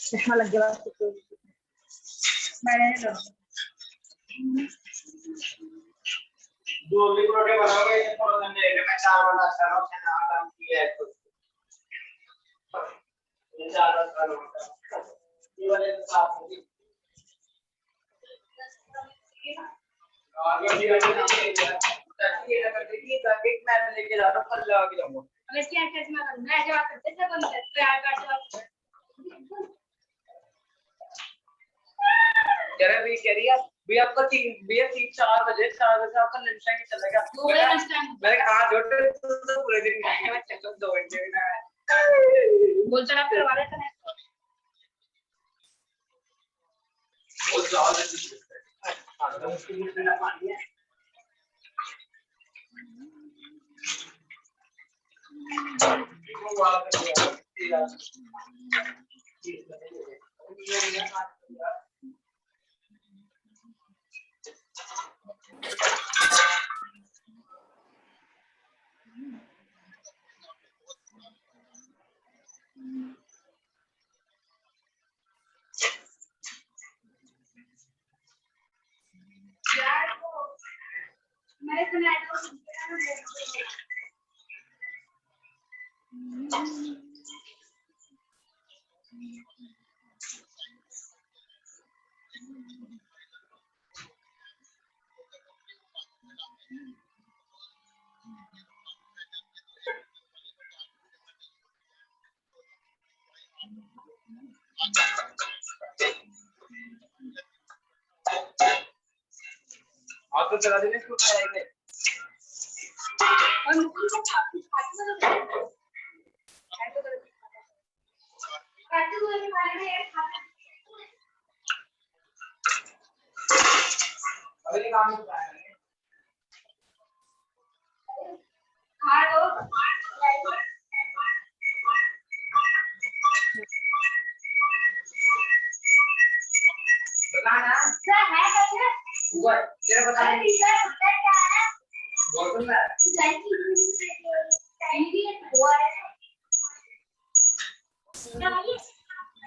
चश्मा लग गया मैंने जो भी प्रोडक्ट बनाओगे थोड़ा सा मेरे में चार वाला सारा से ना काम किया है तो ये चार वाला ये वाले साफ होगी और ये भी रखना है ये करके कि एक मैं लेके जा रहा हूं कल लगा के जाऊंगा अगर क्या चश्मा करूं मैं जवाब करते थे बंद कर प्यार का जवाब कह रही है भी आपका 3 बजे 4 बजे आपका लंच टाइम चलेगा मैंने कहा हाँ जोटे तो पूरे दिन नहीं मैं चलो 2 घंटे में बोल चला फिर वाले थे वो ज्यादा हां तो उसके लिए मेरा पानी है वो वाला कर दिया मैं सुना आप तो चला देने इसको खाएंगे और मुकुल को काटू वाले खाने में अगले काम में खाएंगे खा दो बताना क्या है कैसे ऊपर तेरा बता अरे टीचर होता क्या है बोल तुम ना हुआ है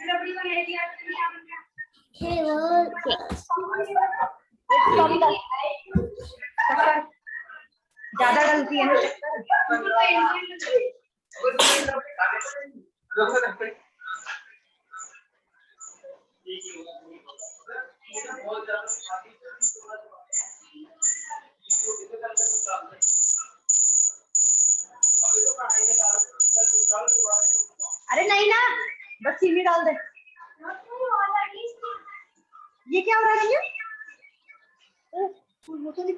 रबड़ी को ले लिया ज्यादा गलती है अरे नहीं ना बस चीनी डाल दे ये क्या हो रहा है वो तो नहीं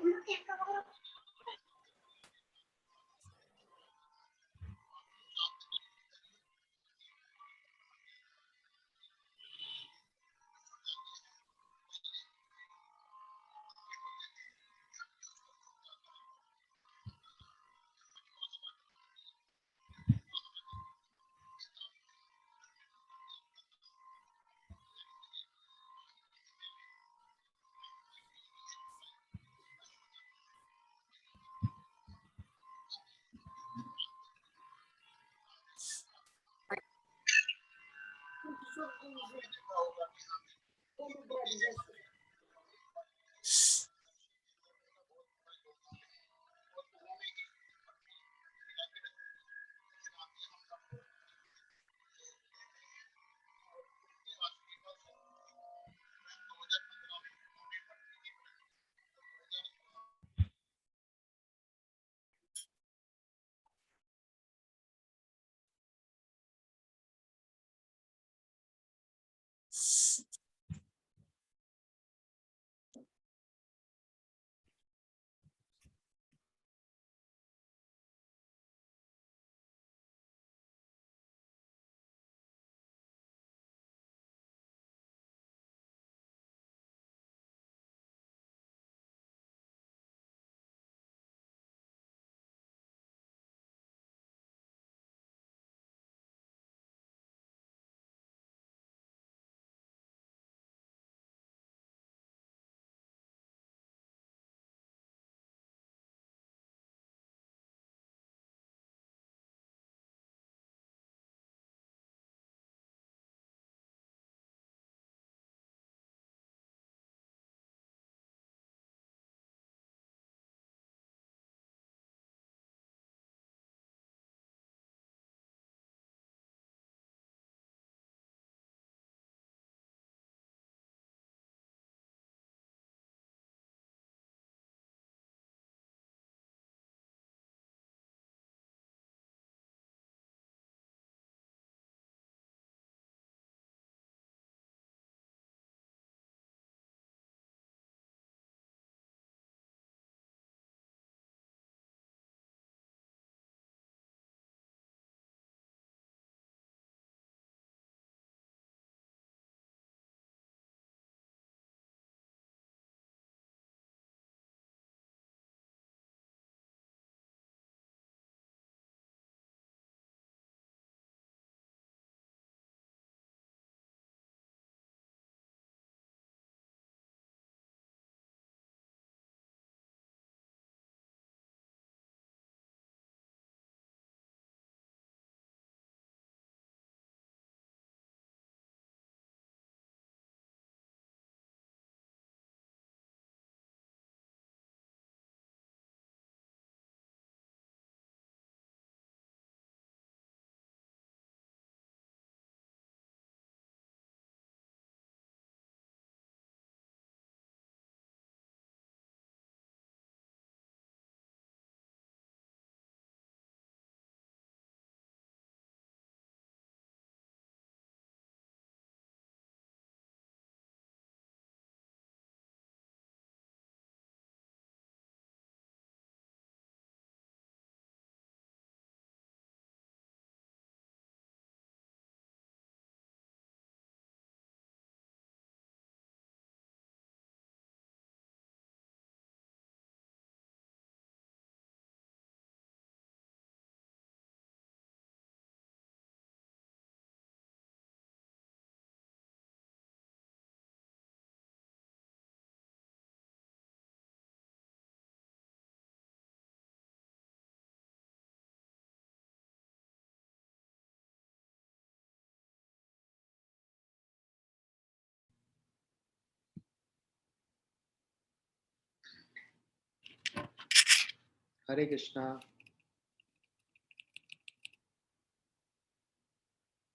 हरे कृष्णा।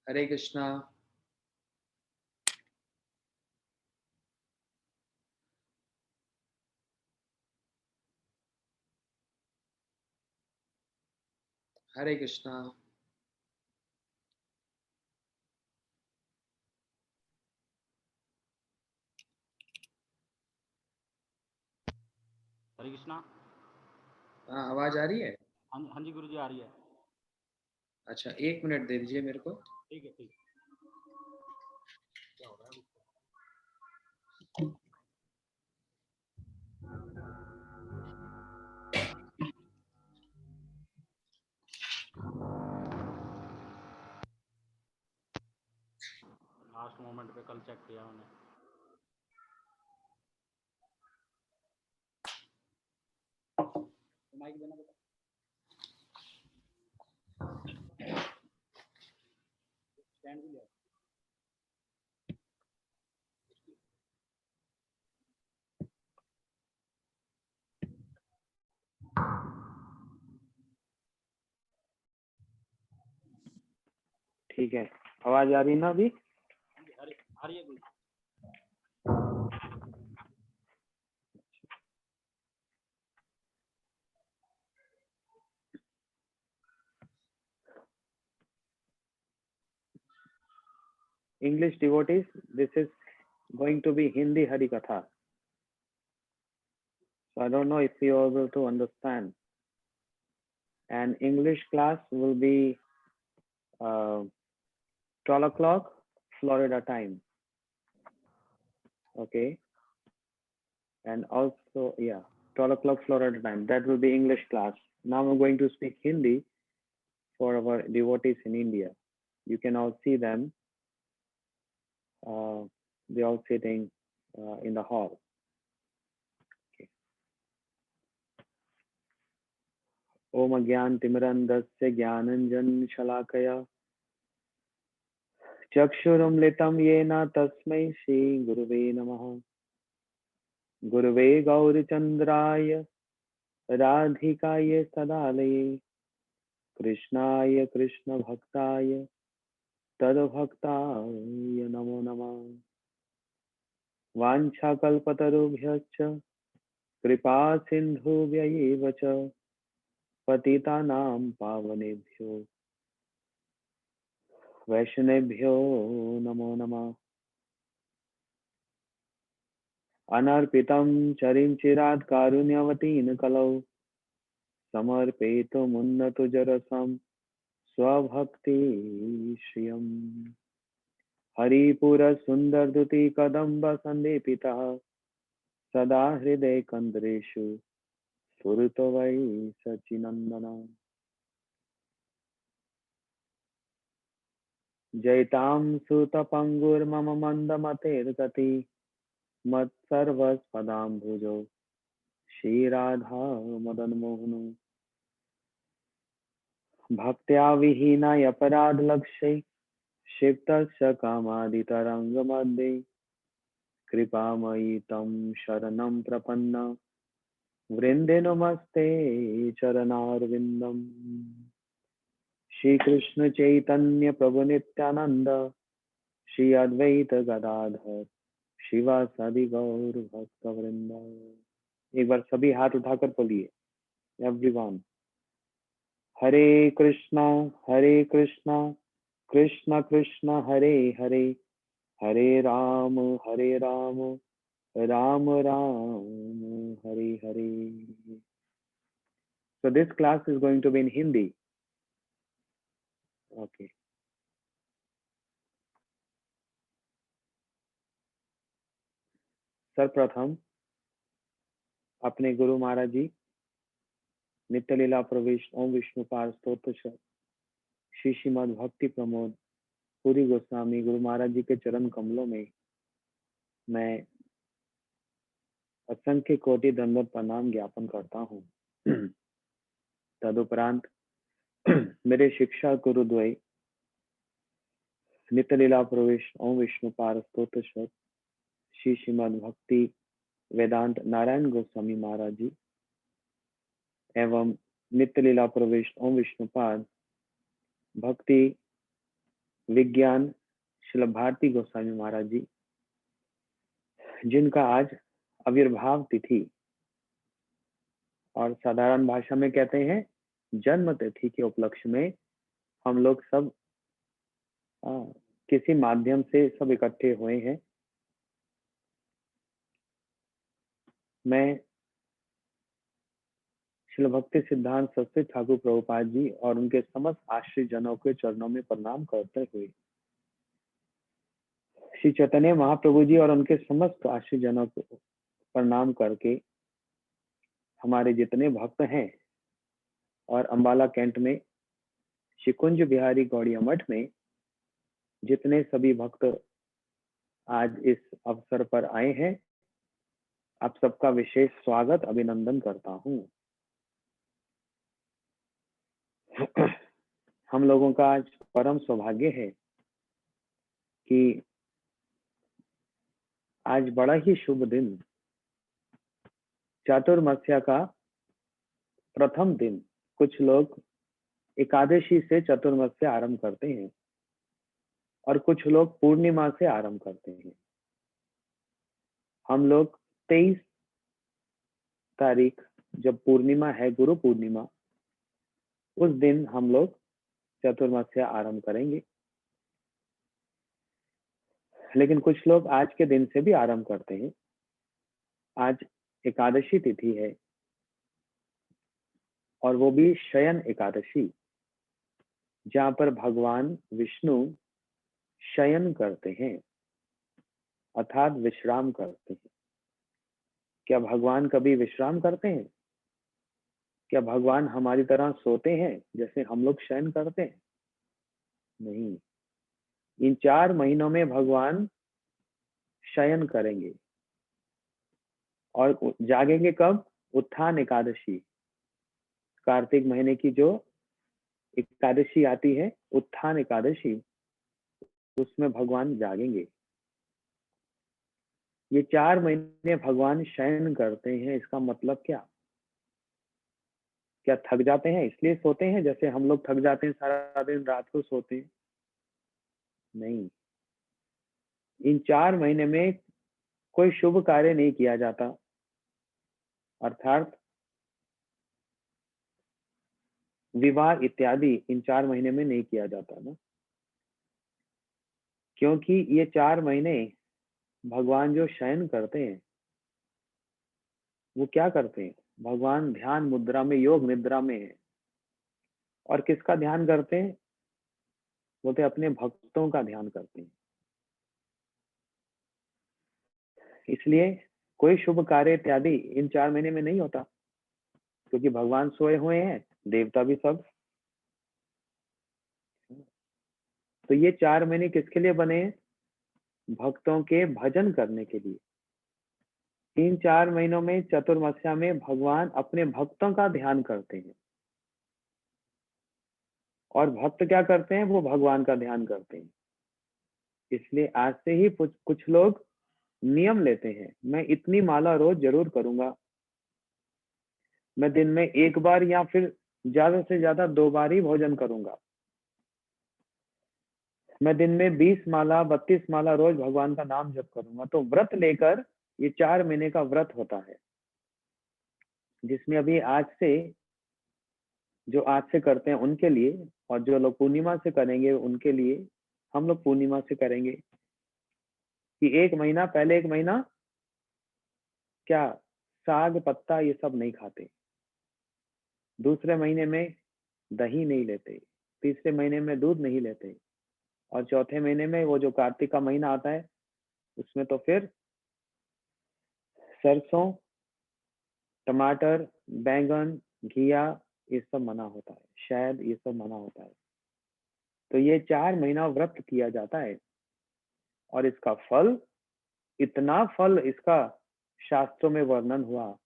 हरे कृष्णा। हरे कृष्णा। हरे कृष्णा। हाँ, आवाज आ रही है? हाँ जी गुरु जी, आ रही है। अच्छा, 1 मिनट दे दीजिए मेरे को। ठीक है, ठीक। क्या हो रहा है? लास्ट मोमेंट पे कल चेक किया मैंने। माइक देना बेटा। स्टैंड भी लिया। ठीक है, आवाज आ रही ना अभी? आ रही है गुरु। English devotees, this is going to be Hindi Hari Katha. So I don't know if you are able to understand. And English class will be 12 o'clock Florida time. Okay. And also, yeah, 12 o'clock Florida time. That will be English class. Now I'm going to speak Hindi for our devotees in India. You can all see them. They're all sitting in the hall. Okay. Om Gyantimirandasya Gyananjan Shalakaya चक्षुरुन्मिलितं येन तस्मै श्रीगुरुवे नमः। गुरुवे गौरचन्द्राय राधिकाय तदालये कृष्णाय कृष्णभक्ताय तद्भक्ताय नमो नमः। वाञ्छाकल्पतरुभ्यश्च कृपा सिन्धुभ्यैव च पतितानां पावनेभ्यो वैष्णवेभ्यो नमो नमः। अनर्पितं चरिंचिरात् कारुण्यवतीन् कलौ समर्पयितुमुन्नतुजरसं स्वभक्ति श्रियम्। हरिपुरसुन्दरद्रुति कदम्ब सन्देपितः सदा हृदय कन्द्रेषु स्फुरतु वै सचिनन्दन। जयतां सुतपङ्गुर्मम मन्दमतेर्गति मत्सर्वस्पदाम्बुजौ श्रीराधा मदनमोहन। भक्त्या विहीनाय अपराधलक्ष्यै क्षिप्तस्य कामादितरङ्गमध्ये कृपामयि तं शरणं प्रपन्न वृन्दे नमस्ते चरणारविन्दम्। श्रीकृष्ण चैतन्य प्रभु नित्यानंद श्री अद्वैत गदाधर शिवासादि गौर भक्त वृंद। एक बार सभी हाथ उठाकर बोलिए, everyone. Hare Krishna Krishna Krishna Hare Hare, Hare Ram Ram Ram Hare Hare. So this class is going to be in Hindi. Okay. सर्वप्रथम अपने गुरु महाराज जी नित्य लीला प्रवेश ओम विष्णु पार स्तोत्र श्री श्रीमद भक्ति प्रमोद पूरी गोस्वामी गुरु महाराज जी के चरण कमलों में मैं असंख्य कोटि दंडवत प्रणाम ज्ञापन करता हूँ। तदुपरांत मेरे शिक्षा गुरुद्वय नित्य लीला प्रवेश ओम विष्णु पार स्तोत्र श्री श्रीमद भक्ति वेदांत नारायण गोस्वामी महाराज जी एवं नित्य लीला प्रवेश ओम विष्णुपाद भक्ति विज्ञान श्रील भारती गोस्वामी महाराज जी, जिनका आज आविर्भाव तिथि और साधारण भाषा में कहते हैं जन्म तिथि के उपलक्ष्य में हम लोग सब किसी माध्यम से सब इकट्ठे हुए हैं। मैं श्रील भक्ति सिद्धांत सरस्वती ठाकुर प्रभुपाद जी और उनके समस्त आश्रित जनों के चरणों में प्रणाम करते हुए श्री चैतन्य महाप्रभु जी और उनके समस्त आश्रित जनों को प्रणाम करके हमारे जितने भक्त हैं और अंबाला कैंट में श्री कुंज बिहारी गौड़िया मठ में जितने सभी भक्त आज इस अवसर पर आए हैं, आप सबका विशेष स्वागत अभिनंदन करता हूं। हम लोगों का आज परम सौभाग्य है कि आज बड़ा ही शुभ दिन, चातुर्मास्या का प्रथम दिन। कुछ लोग एकादशी से चतुर्मास्य आरंभ करते हैं और कुछ लोग पूर्णिमा से आरंभ करते हैं। हम लोग 23 तारीख जब पूर्णिमा है, गुरु पूर्णिमा, उस दिन हम लोग चतुर्मास्य आरंभ करेंगे। लेकिन कुछ लोग आज के दिन से भी आरंभ करते हैं। आज एकादशी तिथि है और वो भी शयन एकादशी, जहां पर भगवान विष्णु शयन करते हैं अर्थात विश्राम करते हैं। क्या भगवान कभी विश्राम करते हैं? क्या भगवान हमारी तरह सोते हैं जैसे हम लोग शयन करते हैं? नहीं। इन 4 महीनों में भगवान शयन करेंगे और जागेंगे कब? उत्थान एकादशी, कार्तिक महीने की जो एकादशी आती है, उत्थान एकादशी, उसमें भगवान जागेंगे। ये 4 महीने भगवान शयन करते हैं। इसका मतलब क्या? क्या थक जाते हैं इसलिए सोते हैं जैसे हम लोग थक जाते हैं सारा दिन रात को सोते हैं? नहीं। इन 4 महीने में कोई शुभ कार्य नहीं किया जाता, अर्थात विवाह इत्यादि इन 4 महीने में नहीं किया जाता ना, क्योंकि ये 4 महीने भगवान जो शयन करते हैं वो क्या करते हैं? भगवान ध्यान मुद्रा में, योग निद्रा में है। और किसका ध्यान करते हैं? बोलते अपने भक्तों का ध्यान करते हैं। इसलिए कोई शुभ कार्य इत्यादि इन 4 महीने में नहीं होता, क्योंकि भगवान सोए हुए हैं, देवता भी सब। तो ये 4 महीने किसके लिए बने हैं? भक्तों के भजन करने के लिए। इन 4 महीनों में चतुर्मास्या में भगवान अपने भक्तों का ध्यान करते हैं और भक्त क्या करते हैं? वो भगवान का ध्यान करते हैं। इसलिए आज से ही कुछ लोग नियम लेते हैं, मैं इतनी माला रोज जरूर करूंगा, मैं दिन में 1 बार या फिर ज्यादा से ज्यादा 2 बार ही भोजन करूंगा, मैं दिन में 20 माला 32 माला रोज भगवान का नाम जप करूंगा। तो व्रत लेकर ये 4 महीने का व्रत होता है, जिसमें अभी आज से करते हैं उनके लिए, और जो लोग पूर्णिमा से करेंगे उनके लिए। हम लोग पूर्णिमा से करेंगे कि 1 महीना पहले, 1 महीना क्या साग पत्ता ये सब नहीं खाते, दूसरे महीने में दही नहीं लेते, तीसरे महीने में दूध नहीं लेते, और चौथे महीने में वो जो कार्तिक का महीना आता है उसमें तो फिर सरसों, टमाटर, बैंगन, घिया ये सब मना होता है, शायद ये सब मना होता है। तो ये 4 महीना व्रत किया जाता है और इसका फल, इतना फल इसका शास्त्रों में वर्णन हुआ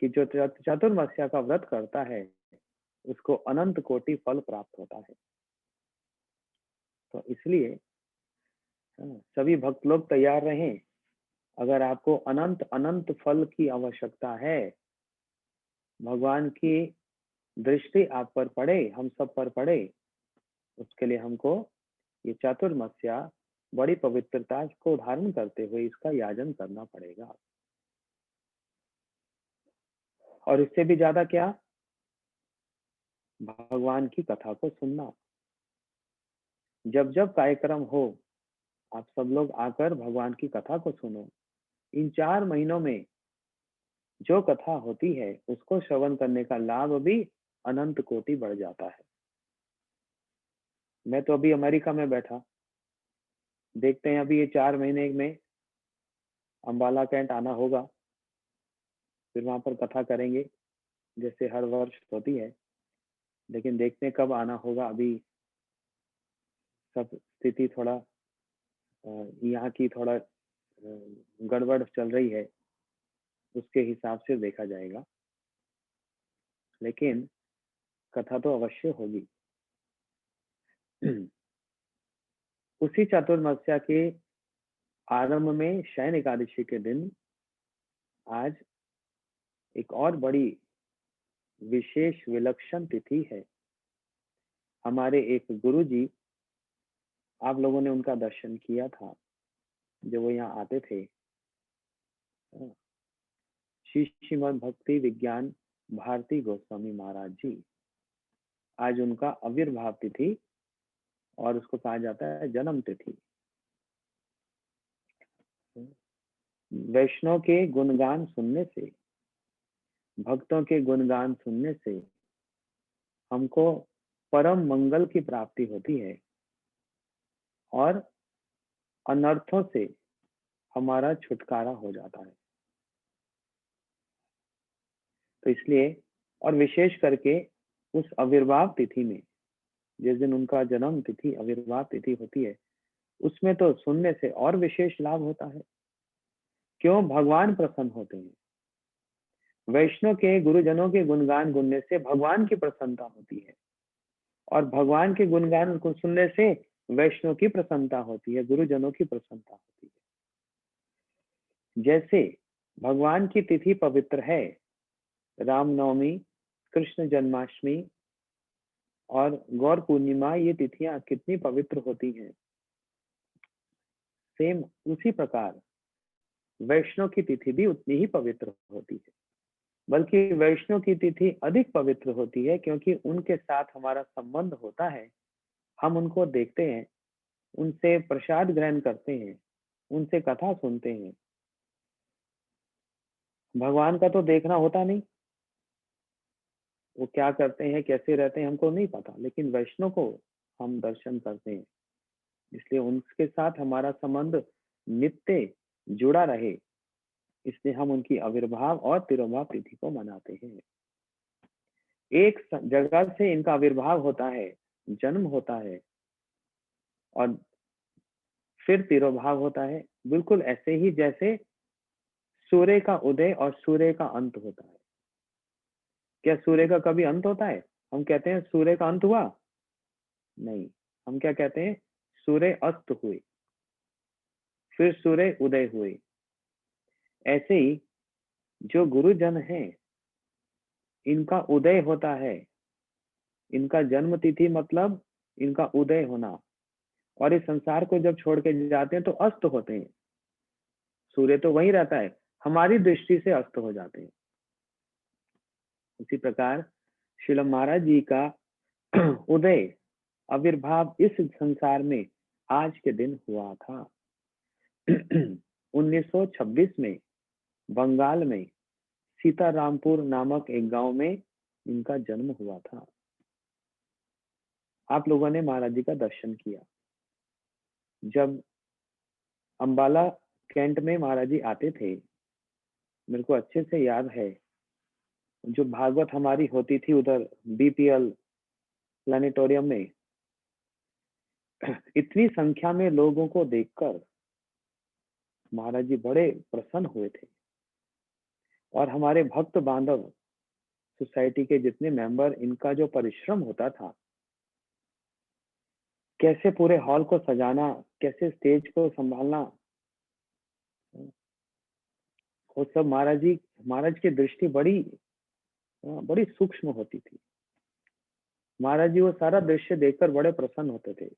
कि जो चतुर्मास्या का व्रत करता है उसको अनंत कोटि फल प्राप्त होता है। तो इसलिए सभी भक्त लोग तैयार रहें। अगर आपको अनंत अनंत फल की आवश्यकता है, भगवान की दृष्टि आप पर पड़े, हम सब पर पड़े, उसके लिए हमको ये चातुर्मास्या बड़ी पवित्रता को धारण करते हुए इसका याजन करना पड़ेगा। और इससे भी ज्यादा क्या, भगवान की कथा को सुनना। जब जब कार्यक्रम हो आप सब लोग आकर भगवान की कथा को सुनो। इन 4 महीनों में जो कथा होती है उसको श्रवण करने का लाभ भी अनंत कोटि बढ़ जाता है। मैं तो अभी अमेरिका में बैठा, देखते हैं अभी ये 4 महीने में अंबाला कैंट आना होगा, फिर वहां पर कथा करेंगे जैसे हर वर्ष होती है, लेकिन देखते हैं कब आना होगा। अभी सब स्थिति थोड़ा यहाँ की थोड़ा गड़बड़ चल रही है, उसके हिसाब से देखा जाएगा, लेकिन कथा तो अवश्य होगी। उसी चातुर्मास्या के आरंभ में शयन एकादशी के दिन आज एक और बड़ी विशेष विलक्षण तिथि है। हमारे एक गुरु जी, आप लोगों ने उनका दर्शन किया था जब वो यहाँ आते थे, श्री श्रीमद् भक्ति विज्ञान भारती गोस्वामी महाराज जी। आज उनका आविर्भाव तिथि और उसको कहा जाता है जन्म तिथि। वैष्णव के गुणगान सुनने से, भक्तों के गुणगान सुनने से हमको परम मंगल की प्राप्ति होती है और अनर्थों से हमारा छुटकारा हो जाता है। तो इसलिए, और विशेष करके उस आविर्भाव तिथि में, जिस दिन उनका जन्म तिथि आविर्भाव तिथि होती है, उसमें तो सुनने से और विशेष लाभ होता है। क्यों? भगवान प्रसन्न होते हैं। वैष्णव के गुरुजनों के गुणगान गुनने से भगवान की प्रसन्नता होती है और भगवान के गुणगान को सुनने से वैष्णव की प्रसन्नता होती है, गुरुजनों की प्रसन्नता होती है। जैसे भगवान की तिथि पवित्र है, रामनवमी, कृष्ण जन्माष्टमी और गौर पूर्णिमा, ये तिथियां कितनी पवित्र होती हैं। सेम उसी प्रकार वैष्णव की तिथि भी उतनी ही पवित्र होती है, बल्कि वैष्णव की तिथि अधिक पवित्र होती है क्योंकि उनके साथ हमारा संबंध होता है। हम उनको देखते हैं, उनसे प्रसाद ग्रहण करते हैं, उनसे कथा सुनते हैं। भगवान का तो देखना होता नहीं, वो क्या करते हैं, कैसे रहते हैं, हमको नहीं पता, लेकिन वैष्णव को हम दर्शन करते हैं। इसलिए उनके साथ हमारा संबंध नित्य जुड़ा रहे, इसलिए हम उनकी आविर्भाव और तिरोभाव तिथि को मनाते हैं। एक जगह से इनका आविर्भाव होता है, जन्म होता है और फिर तिरोभाव होता है, बिल्कुल ऐसे ही जैसे सूर्य का उदय और सूर्य का अंत होता है। क्या सूर्य का कभी अंत होता है? हम कहते हैं सूर्य का अंत हुआ? नहीं, हम क्या कहते हैं? सूर्य अस्त हुए, फिर सूर्य उदय हुए। ऐसे ही जो गुरुजन हैं, इनका उदय होता है, इनका जन्म तिथि मतलब इनका उदय होना, और इस संसार को जब छोड़ के जाते हैं तो अस्त होते हैं। सूर्य तो वहीं रहता है, हमारी दृष्टि से अस्त हो जाते हैं। उसी प्रकार श्रील महाराज जी का उदय, आविर्भाव इस संसार में आज के दिन हुआ था। 1926 में बंगाल में सीतारामपुर नामक एक गांव में इनका जन्म हुआ था। आप लोगों ने महाराज जी का दर्शन किया। जब अंबाला कैंट में महाराज जी आते थे, मेरे को अच्छे से याद है, जो भागवत हमारी होती थी उधर बीपीएल प्लानिटोरियम में, इतनी संख्या में लोगों को देखकर महाराज जी बड़े प्रसन्न हुए थे। और हमारे भक्त बांधव सोसाइटी के जितने मेंबर, इनका जो परिश्रम होता था, कैसे पूरे हॉल को सजाना, कैसे स्टेज को संभालना, वो सब महाराज की दृष्टि बड़ी सूक्ष्म होती थी। महाराज जी वो सारा दृश्य देखकर बड़े प्रसन्न होते थे।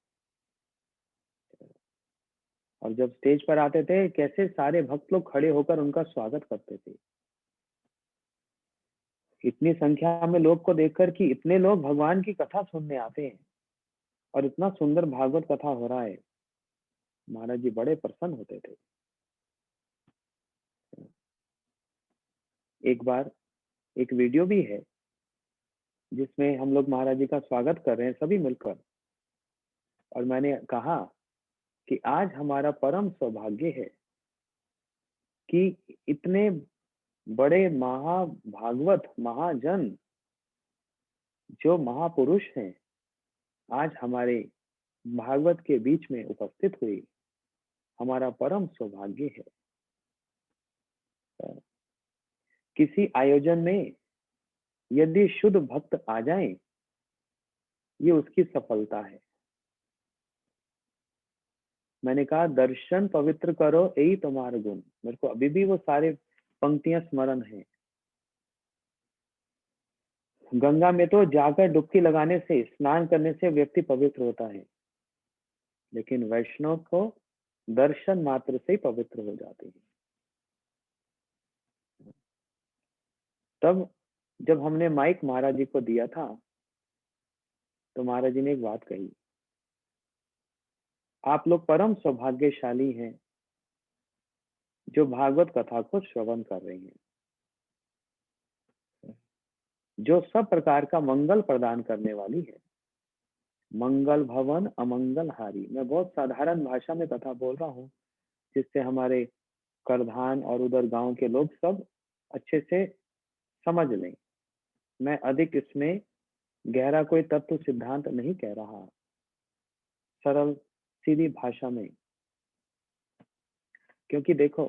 और जब स्टेज पर आते थे कैसे सारे भक्त लोग खड़े होकर उनका स्वागत करते थे। इतनी संख्या में लोग को देखकर कि इतने लोग भगवान की कथा सुनने आते हैं और इतना सुंदर भागवत कथा हो रहा है, महाराज जी बड़े प्रसन्न होते थे। एक बार एक वीडियो भी है जिसमें हम लोग महाराज जी का स्वागत कर रहे हैं सभी मिलकर, और मैंने कहा कि आज हमारा परम सौभाग्य है कि इतने बड़े महाभागवत महाजन जो महापुरुष हैं आज हमारे भागवत के बीच में उपस्थित हुए, हमारा परम सौभाग्य है। किसी आयोजन में यदि शुद्ध भक्त आ जाएं, ये उसकी सफलता है। मैंने कहा दर्शन पवित्र करो यही तुम्हारा गुण। मेरे को अभी भी वो सारे पंक्तियां स्मरण है। गंगा में तो जाकर डुबकी लगाने से, स्नान करने से व्यक्ति पवित्र होता है, लेकिन वैष्णव को दर्शन मात्र से ही पवित्र हो जाते हैं। तब जब हमने माइक महाराज जी को दिया था तो महाराज जी ने एक बात कही, आप लोग परम सौभाग्यशाली हैं जो भागवत कथा को श्रवण कर रहे हैं, जो सब प्रकार का मंगल प्रदान करने वाली है। मंगल भवन अमंगल हारी। मैं बहुत साधारण भाषा में कथा बोल रहा हूँ जिससे हमारे करधान और उधर गांव के लोग सब अच्छे से समझ लें। मैं अधिक इसमें गहरा कोई तत्व सिद्धांत नहीं कह रहा, सरल सीधी भाषा में। क्योंकि देखो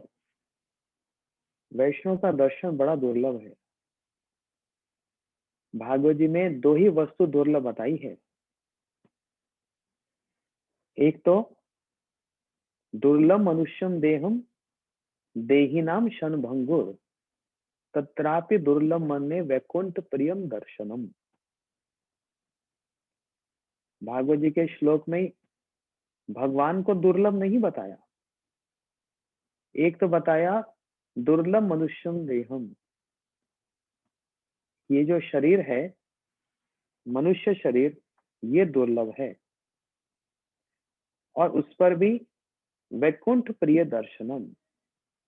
वैष्णव का दर्शन बड़ा दुर्लभ है। भागवत जी में दो ही वस्तु दुर्लभ बताई है। एक तो दुर्लभ मनुष्यम देहम देहिनाम शन भंगुर तत्रापि दुर्लभ मन्ये वैकुंठ प्रियम दर्शनम। भागवत जी के श्लोक में भगवान को दुर्लभ नहीं बताया। एक तो बताया दुर्लभ मनुष्यम देहम, ये जो शरीर है मनुष्य शरीर ये दुर्लभ है, और उस पर भी वैकुंठ प्रिय दर्शनम,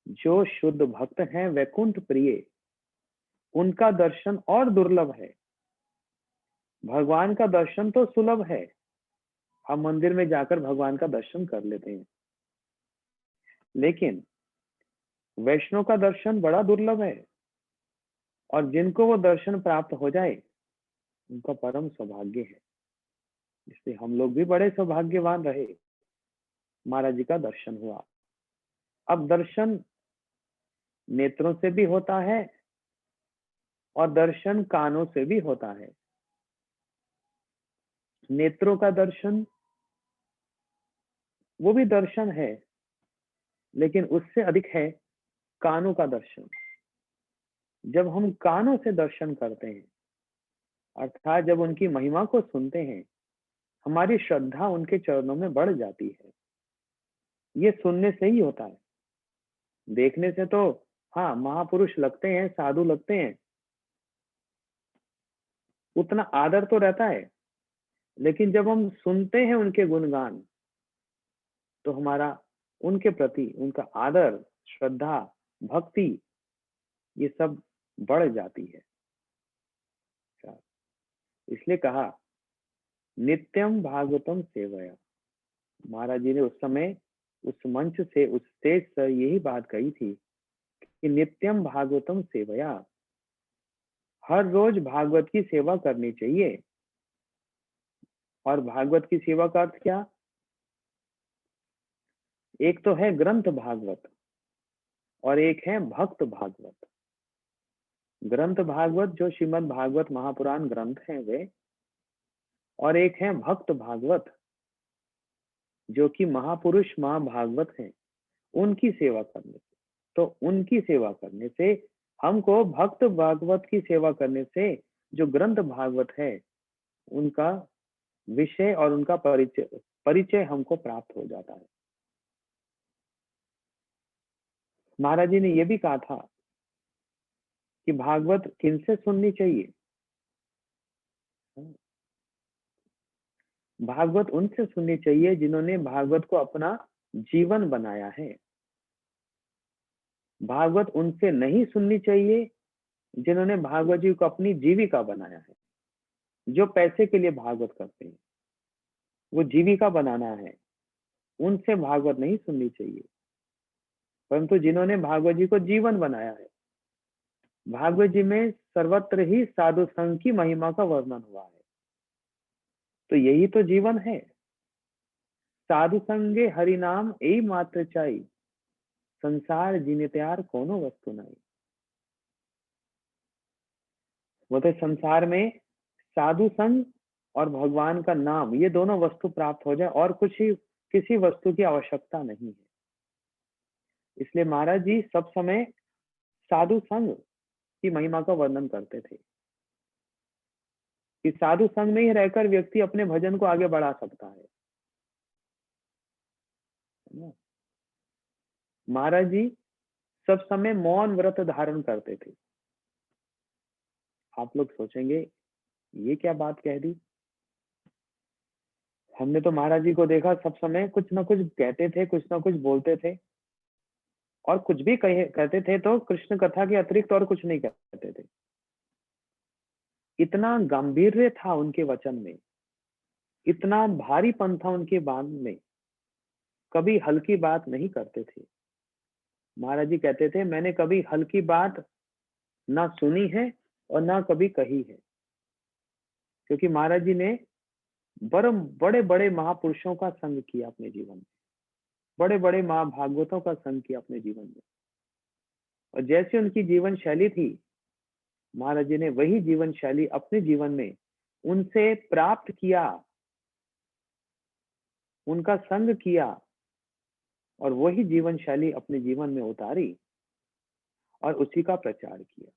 जो शुद्ध भक्त हैं वैकुंठ प्रिय उनका दर्शन और दुर्लभ है। भगवान का दर्शन तो सुलभ है, हम मंदिर में जाकर भगवान का दर्शन कर लेते हैं, लेकिन वैष्णव का दर्शन बड़ा दुर्लभ है, और जिनको वो दर्शन प्राप्त हो जाए उनका परम सौभाग्य है। इसलिए हम लोग भी बड़े सौभाग्यवान रहे, महाराज जी का दर्शन हुआ। अब दर्शन नेत्रों से भी होता है और दर्शन कानों से भी होता है। नेत्रों का दर्शन वो भी दर्शन है, लेकिन उससे अधिक है कानों का दर्शन। जब हम कानों से दर्शन करते हैं अर्थात जब उनकी महिमा को सुनते हैं, हमारी श्रद्धा उनके चरणों में बढ़ जाती है। ये सुनने से ही होता है। देखने से तो हाँ महापुरुष लगते हैं, साधु लगते हैं, उतना आदर तो रहता है, लेकिन जब हम सुनते हैं उनके गुणगान तो हमारा उनके प्रति उनका आदर, श्रद्धा, भक्ति ये सब बढ़ जाती है। इसलिए कहा नित्यम भागवतम सेवया। महाराज जी ने उस समय उस मंच से, उस स्टेज से यही बात कही थी कि नित्यम भागवतम सेवया, हर रोज भागवत की सेवा करनी चाहिए। और भागवत की सेवा का अर्थ क्या? एक तो है ग्रंथ भागवत और एक है भक्त भागवत। ग्रंथ भागवत जो श्रीमद् भागवत महापुराण ग्रंथ हैं वे, और एक है भक्त भागवत जो कि महापुरुष महाभागवत हैं, उनकी सेवा करने से। तो उनकी सेवा करने से हमको भक्त भागवत की सेवा करने से जो ग्रंथ भागवत है उनका विषय और उनका परिचय हमको प्राप्त हो जाता है। महाराज जी ने यह भी कहा था कि भागवत किनसे सुननी चाहिए? भागवत उनसे सुननी चाहिए जिन्होंने भागवत को अपना जीवन बनाया है। भागवत उनसे नहीं सुननी चाहिए जिन्होंने भागवत जी को अपनी जीविका बनाया है। जो पैसे के लिए भागवत करते हैं, वो जीविका बनाना है, उनसे भागवत नहीं सुननी चाहिए। परंतु जिन्होंने भागवत जी को जीवन बनाया है, भागवत जी में सर्वत्र ही साधु संघ की महिमा का वर्णन हुआ है, तो यही तो जीवन है। साधु संगे हरि नाम यही मात्र चाई, संसार जीने त्यार कोनो वस्तु नहीं। वो तो संसार में साधु संग और भगवान का नाम, ये दोनों वस्तु प्राप्त हो जाए और कुछ ही किसी वस्तु की आवश्यकता नहीं है। इसलिए महाराज जी सब समय साधु संग की महिमा का वर्णन करते थे कि साधु संग में ही रहकर व्यक्ति अपने भजन को आगे बढ़ा सकता है। महाराज जी सब समय मौन व्रत धारण करते थे। आप लोग सोचेंगे ये क्या बात कह दी? हमने तो महाराज जी को देखा सब समय कुछ ना कुछ कहते थे, कुछ ना कुछ बोलते थे, और कुछ भी कहते थे तो कृष्ण कथा के अतिरिक्त और कुछ नहीं कहते थे। इतना गांभीर्य था उनके वचन में, इतना भारीपन था उनके बात में, कभी हल्की बात नहीं करते थे। महाराज जी कहते थे मैंने कभी हल्की बात ना सुनी है और ना कभी कही है, क्योंकि महाराज जी ने बड़े बड़े महापुरुषों का संग किया अपने जीवन में, बड़े बड़े महाभागवतों का संग किया अपने जीवन में, और जैसे उनकी जीवन शैली थी, महाराज जी ने वही जीवन शैली अपने जीवन में उनसे प्राप्त किया, उनका संग किया और वही जीवन शैली अपने जीवन में उतारी और उसी का प्रचार किया।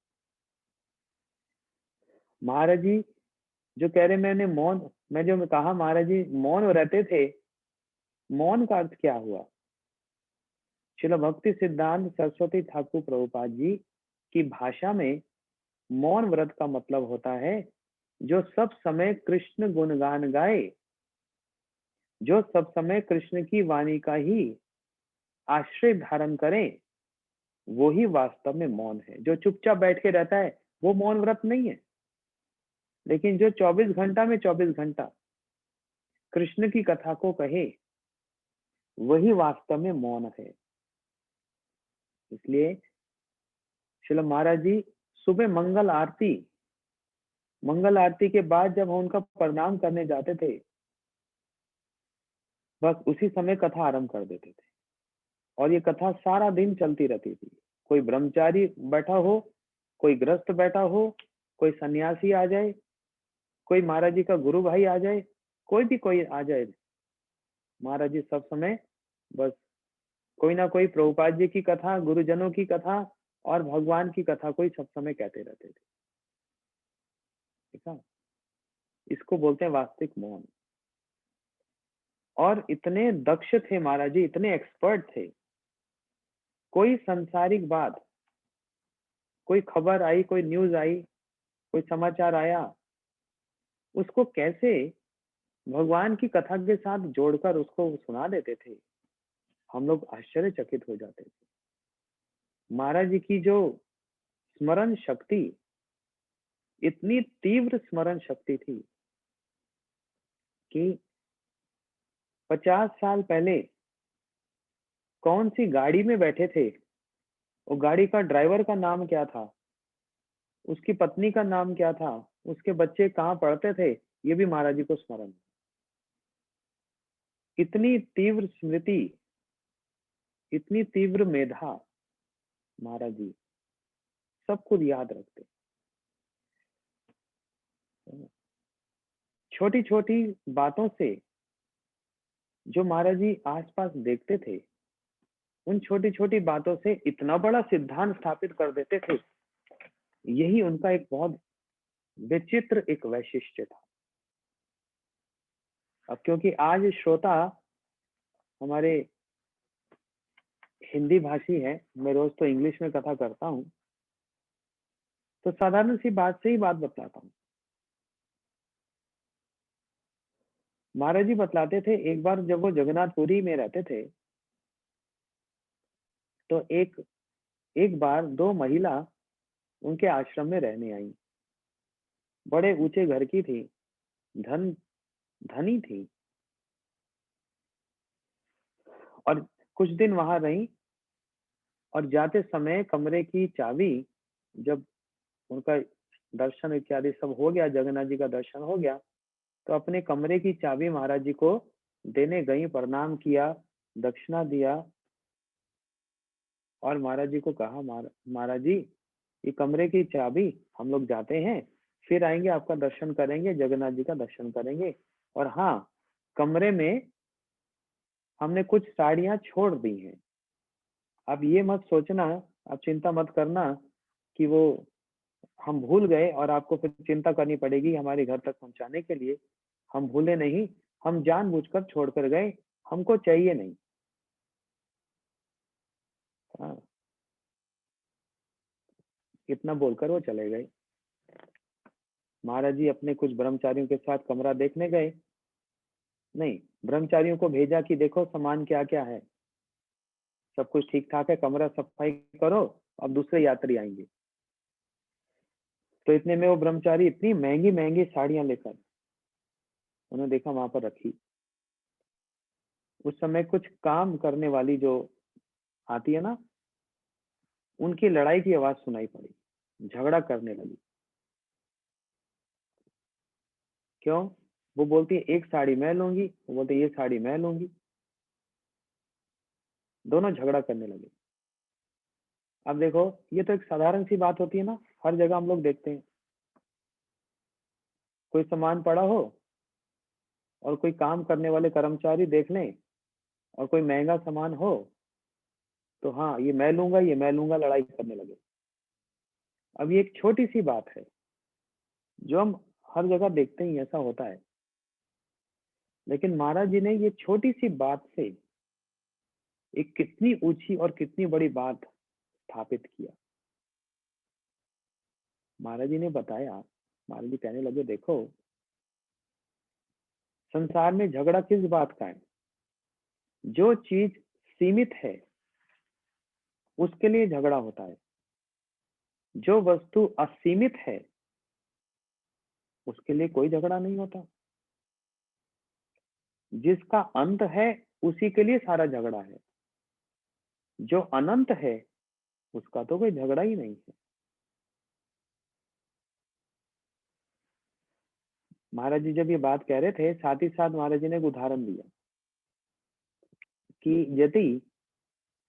महाराज जी जो कह रहे मैं जो कहा महाराज जी मौन रहते थे, मौन का अर्थ क्या हुआ? श्रील भक्ति सिद्धांत सरस्वती ठाकुर प्रभुपाद जी की भाषा में मौन व्रत का मतलब होता है जो सब समय कृष्ण गुणगान गाए, जो सब समय कृष्ण की वाणी का ही आश्रय धारण करें, वो ही वास्तव में मौन है। जो चुपचाप बैठ के रहता है वो मौन व्रत नहीं है, लेकिन जो 24 घंटा में 24 घंटा कृष्ण की कथा को कहे, वही वास्तव में मौन है। इसलिए श्रील महाराज जी सुबह मंगल आरती के बाद जब हम उनका प्रणाम करने जाते थे, बस उसी समय कथा आरंभ कर देते थे और ये कथा सारा दिन चलती रहती थी। कोई ब्रह्मचारी बैठा हो, कोई गृहस्थ बैठा हो, कोई सन्यासी आ जाए, कोई महाराज जी का गुरु भाई आ जाए, कोई आ जाए, महाराज जी सब समय बस कोई ना कोई प्रभुपाद जी की कथा, गुरुजनों की कथा और भगवान की कथा कोई सब समय कहते रहते थे। ठीक है, इसको बोलते हैं वास्तविक मौन। और इतने दक्ष थे महाराज जी, इतने एक्सपर्ट थे, कोई सांसारिक बात, कोई खबर आई, कोई न्यूज आई, कोई समाचार आया, उसको कैसे भगवान की कथा के साथ जोड़कर उसको सुना देते थे। हम लोग आश्चर्यचकित हो जाते थे। महाराज जी की जो स्मरण शक्ति, इतनी तीव्र स्मरण शक्ति थी कि 50 साल पहले कौन सी गाड़ी में बैठे थे, वो गाड़ी का ड्राइवर का नाम क्या था, उसकी पत्नी का नाम क्या था, उसके बच्चे कहाँ पढ़ते थे, ये भी महाराज जी को स्मरण। इतनी तीव्र स्मृति, इतनी तीव्र मेधा, महाराज जी सब कुछ याद रखते। छोटी छोटी बातों से जो महाराज जी आसपास देखते थे, उन छोटी छोटी बातों से इतना बड़ा सिद्धांत स्थापित कर देते थे। यही उनका एक बहुत विचित्र एक वैशिष्ट्य था। अब क्योंकि आज श्रोता हमारे हिंदी भाषी है, मैं रोज तो इंग्लिश में कथा करता हूँ, तो साधारण सी बात से ही बात बतलाता हूँ। महाराज जी बतलाते थे, एक बार जब वो जगन्नाथपुरी में रहते थे, तो एक बार 2 महिला उनके आश्रम में रहने आई। बड़े ऊंचे घर की थी, धनी थी, और कुछ दिन वहां रही, और जाते समय कमरे की चाबी, जब उनका दर्शन इत्यादि सब हो गया, जगन्नाथ जी का दर्शन हो गया, तो अपने कमरे की चाबी महाराज जी को देने गई, प्रणाम किया, दक्षिणा दिया, और महाराज जी को कहा, महाराज जी ये कमरे की चाबी, हम लोग जाते हैं, फिर आएंगे, आपका दर्शन करेंगे, जगन्नाथ जी का दर्शन करेंगे। और हाँ, कमरे में हमने कुछ साड़ियां छोड़ दी हैं। आप ये मत सोचना, आप चिंता मत करना कि वो हम भूल गए और आपको फिर चिंता करनी पड़ेगी हमारे घर तक पहुंचाने के लिए। हम भूले नहीं, हम जानबूझकर छोड़कर गए, हमको चाहिए नहीं। हाँ, इतना बोलकर वो चले गए। महाराज जी अपने कुछ ब्रह्मचारियों के साथ कमरा देखने गए। नहीं, ब्रह्मचारियों को भेजा कि देखो सामान क्या क्या है, सब कुछ ठीक ठाक है, कमरा सफाई करो, अब दूसरे यात्री आएंगे। तो इतने में वो ब्रह्मचारी इतनी महंगी महंगी साड़ियां लेकर उन्होंने देखा वहां पर रखी। उस समय कुछ काम करने वाली जो आती है ना, उनकी लड़ाई की आवाज सुनाई पड़ी, झगड़ा करने लगी। क्यों? वो बोलती है एक साड़ी मैं लूंगी, वो बोलते ये साड़ी मैं लूंगी, दोनों झगड़ा करने लगे। अब देखो, ये तो एक साधारण सी बात होती है ना, हर जगह हम लोग देखते हैं। कोई सामान पड़ा हो और कोई काम करने वाले कर्मचारी देख लें और कोई महंगा सामान हो, तो हाँ ये मैं लूंगा, ये मैं लूंगा, लड़ाई करने लगे। अब ये एक छोटी सी बात है जो हम हर जगह देखते ही, ऐसा होता है। लेकिन महाराज जी ने ये छोटी सी बात से एक कितनी ऊंची और कितनी बड़ी बात स्थापित किया। महाराज जी ने बताया, महाराज जी कहने लगे, देखो संसार में झगड़ा किस बात का है? जो चीज सीमित है उसके लिए झगड़ा होता है, जो वस्तु असीमित है उसके लिए कोई झगड़ा नहीं होता। जिसका अंत है उसी के लिए सारा झगड़ा है, जो अनंत है उसका तो कोई झगड़ा ही नहीं है। महाराज जी जब ये बात कह रहे थे, साथ ही साथ महाराज जी ने एक उदाहरण दिया कि यदि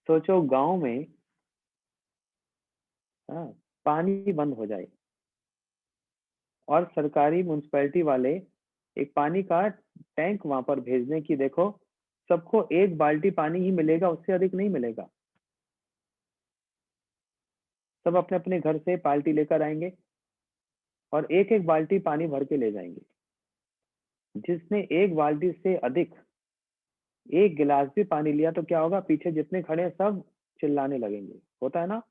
सोचो गांव में पानी बंद हो जाए और सरकारी म्युनिसिपैलिटी वाले एक पानी का टैंक वहां पर भेज दें कि देखो सबको 1 बाल्टी पानी ही मिलेगा, उससे अधिक नहीं मिलेगा। सब अपने अपने घर से बाल्टी लेकर आएंगे और एक एक बाल्टी पानी भर के ले जाएंगे। जिसने 1 बाल्टी से अधिक 1 गिलास भी पानी लिया तो क्या होगा? पीछे जितने खड़े हैं सब चिल्लाने लगेंगे। होता है ना,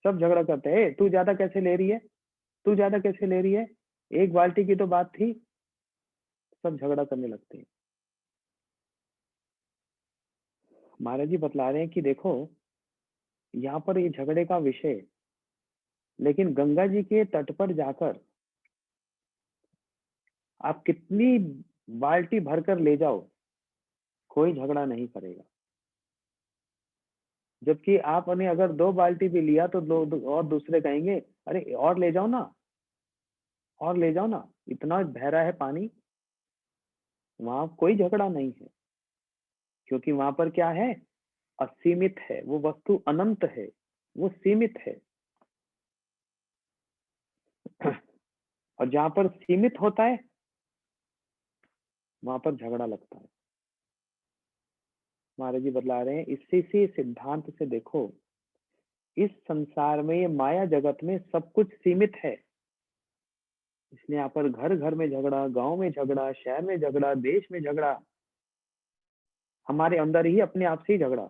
सब झगड़ा करते हैं, तू ज्यादा कैसे ले रही है, तू ज्यादा कैसे ले रही है, 1 बाल्टी की तो बात थी। सब झगड़ा करने लगते हैं। महाराज जी बतला रहे हैं कि देखो यहाँ पर ये झगड़े का विषय, लेकिन गंगा जी के तट पर जाकर आप कितनी बाल्टी भरकर ले जाओ, कोई झगड़ा नहीं करेगा। जबकि आपने अगर 2 बाल्टी भी लिया तो और दूसरे कहेंगे अरे और ले जाओ ना, और ले जाओ ना, इतना बह रहा है पानी। वहां कोई झगड़ा नहीं है, क्योंकि वहां पर क्या है? असीमित है, वो वस्तु अनंत है, वो सीमित है। और जहां पर सीमित होता है वहां पर झगड़ा लगता है। महाराज जी बतला रहे हैं, इसी सिद्धांत से देखो, इस संसार में, ये माया जगत में सब कुछ सीमित है। इसलिए यहाँ पर घर घर में झगड़ा, गांव में झगड़ा, शहर में झगड़ा, देश में झगड़ा, हमारे अंदर ही अपने आप से ही झगड़ा।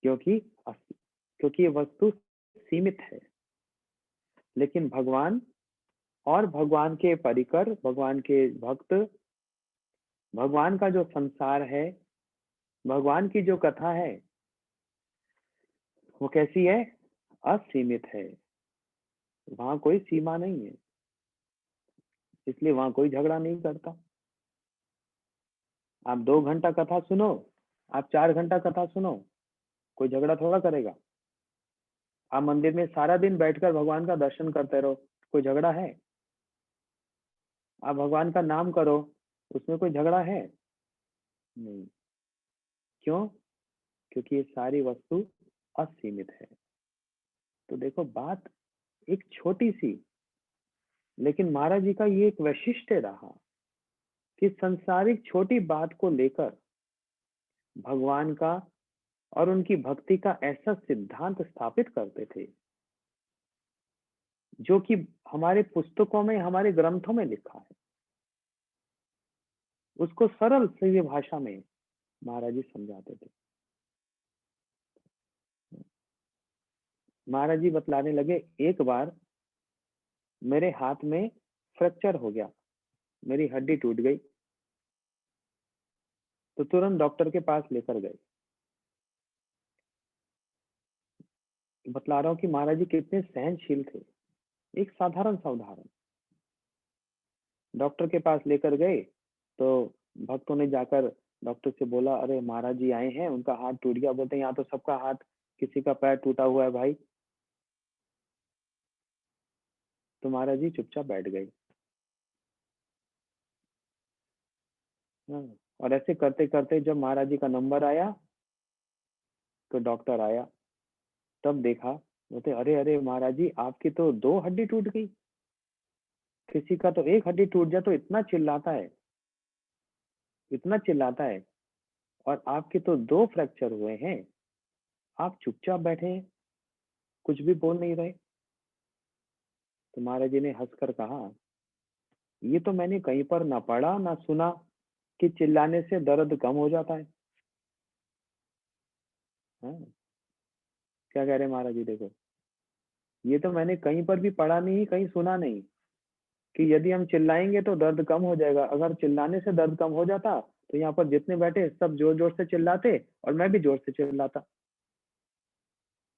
क्योंकि क्योंकि ये वस्तु सीमित है, लेकिन भगवान और भगवान के परिकर, भगवान के भक्त, भगवान का जो संसार है, भगवान की जो कथा है, वो कैसी है? असीमित है। वहां कोई सीमा नहीं है, इसलिए वहां कोई झगड़ा नहीं करता। आप 2 घंटा कथा सुनो, आप 4 घंटा कथा सुनो, कोई झगड़ा थोड़ा करेगा। आप मंदिर में सारा दिन बैठकर भगवान का दर्शन करते रहो, कोई झगड़ा है? आप भगवान का नाम करो, उसमें कोई झगड़ा है? नहीं। क्यों? क्योंकि ये सारी वस्तु असीमित है। तो देखो, बात एक छोटी सी, लेकिन महाराज जी का ये एक वैशिष्ट्य रहा कि संसारिक छोटी बात को लेकर भगवान का और उनकी भक्ति का ऐसा सिद्धांत स्थापित करते थे जो कि हमारे पुस्तकों में, हमारे ग्रंथों में लिखा है। उसको सरल सीधी भाषा में महाराज जी समझाते थे। महाराज जी बतलाने लगे, एक बार मेरे हाथ में फ्रैक्चर हो गया, मेरी हड्डी टूट गई, तो तुरंत डॉक्टर के पास लेकर गए। बतला रहा हूं कि महाराज जी कितने सहनशील थे। एक साधारण सा उदाहरण, डॉक्टर के पास लेकर गए तो भक्तों ने जाकर डॉक्टर से बोला, अरे महाराज जी आए हैं, उनका हाथ टूट गया। बोलते हैं, यहाँ तो सबका हाथ, किसी का पैर टूटा हुआ है भाई। तो महाराज जी चुपचाप बैठ गए। और ऐसे करते करते जब महाराज जी का नंबर आया तो डॉक्टर आया, तब देखा, बोलते, अरे अरे महाराज जी, आपकी तो 2 हड्डी टूट गई। किसी का तो 1 हड्डी टूट जाए तो इतना चिल्लाता है, इतना चिल्लाता है, और आपके तो 2 फ्रैक्चर हुए हैं, आप चुपचाप बैठे हैं, कुछ भी बोल नहीं रहे। तो महाराज जी ने हंसकर कहा, ये तो मैंने कहीं पर ना पढ़ा ना सुना कि चिल्लाने से दर्द कम हो जाता है। हाँ, क्या कह रहे हैं महाराज जी? देखो, ये तो मैंने कहीं पर भी पढ़ा नहीं, कहीं सुना नहीं कि यदि हम चिल्लाएंगे तो दर्द कम हो जाएगा। अगर चिल्लाने से दर्द कम हो जाता तो यहाँ पर जितने बैठे सब जोर जोर से चिल्लाते और मैं भी जोर से चिल्लाता।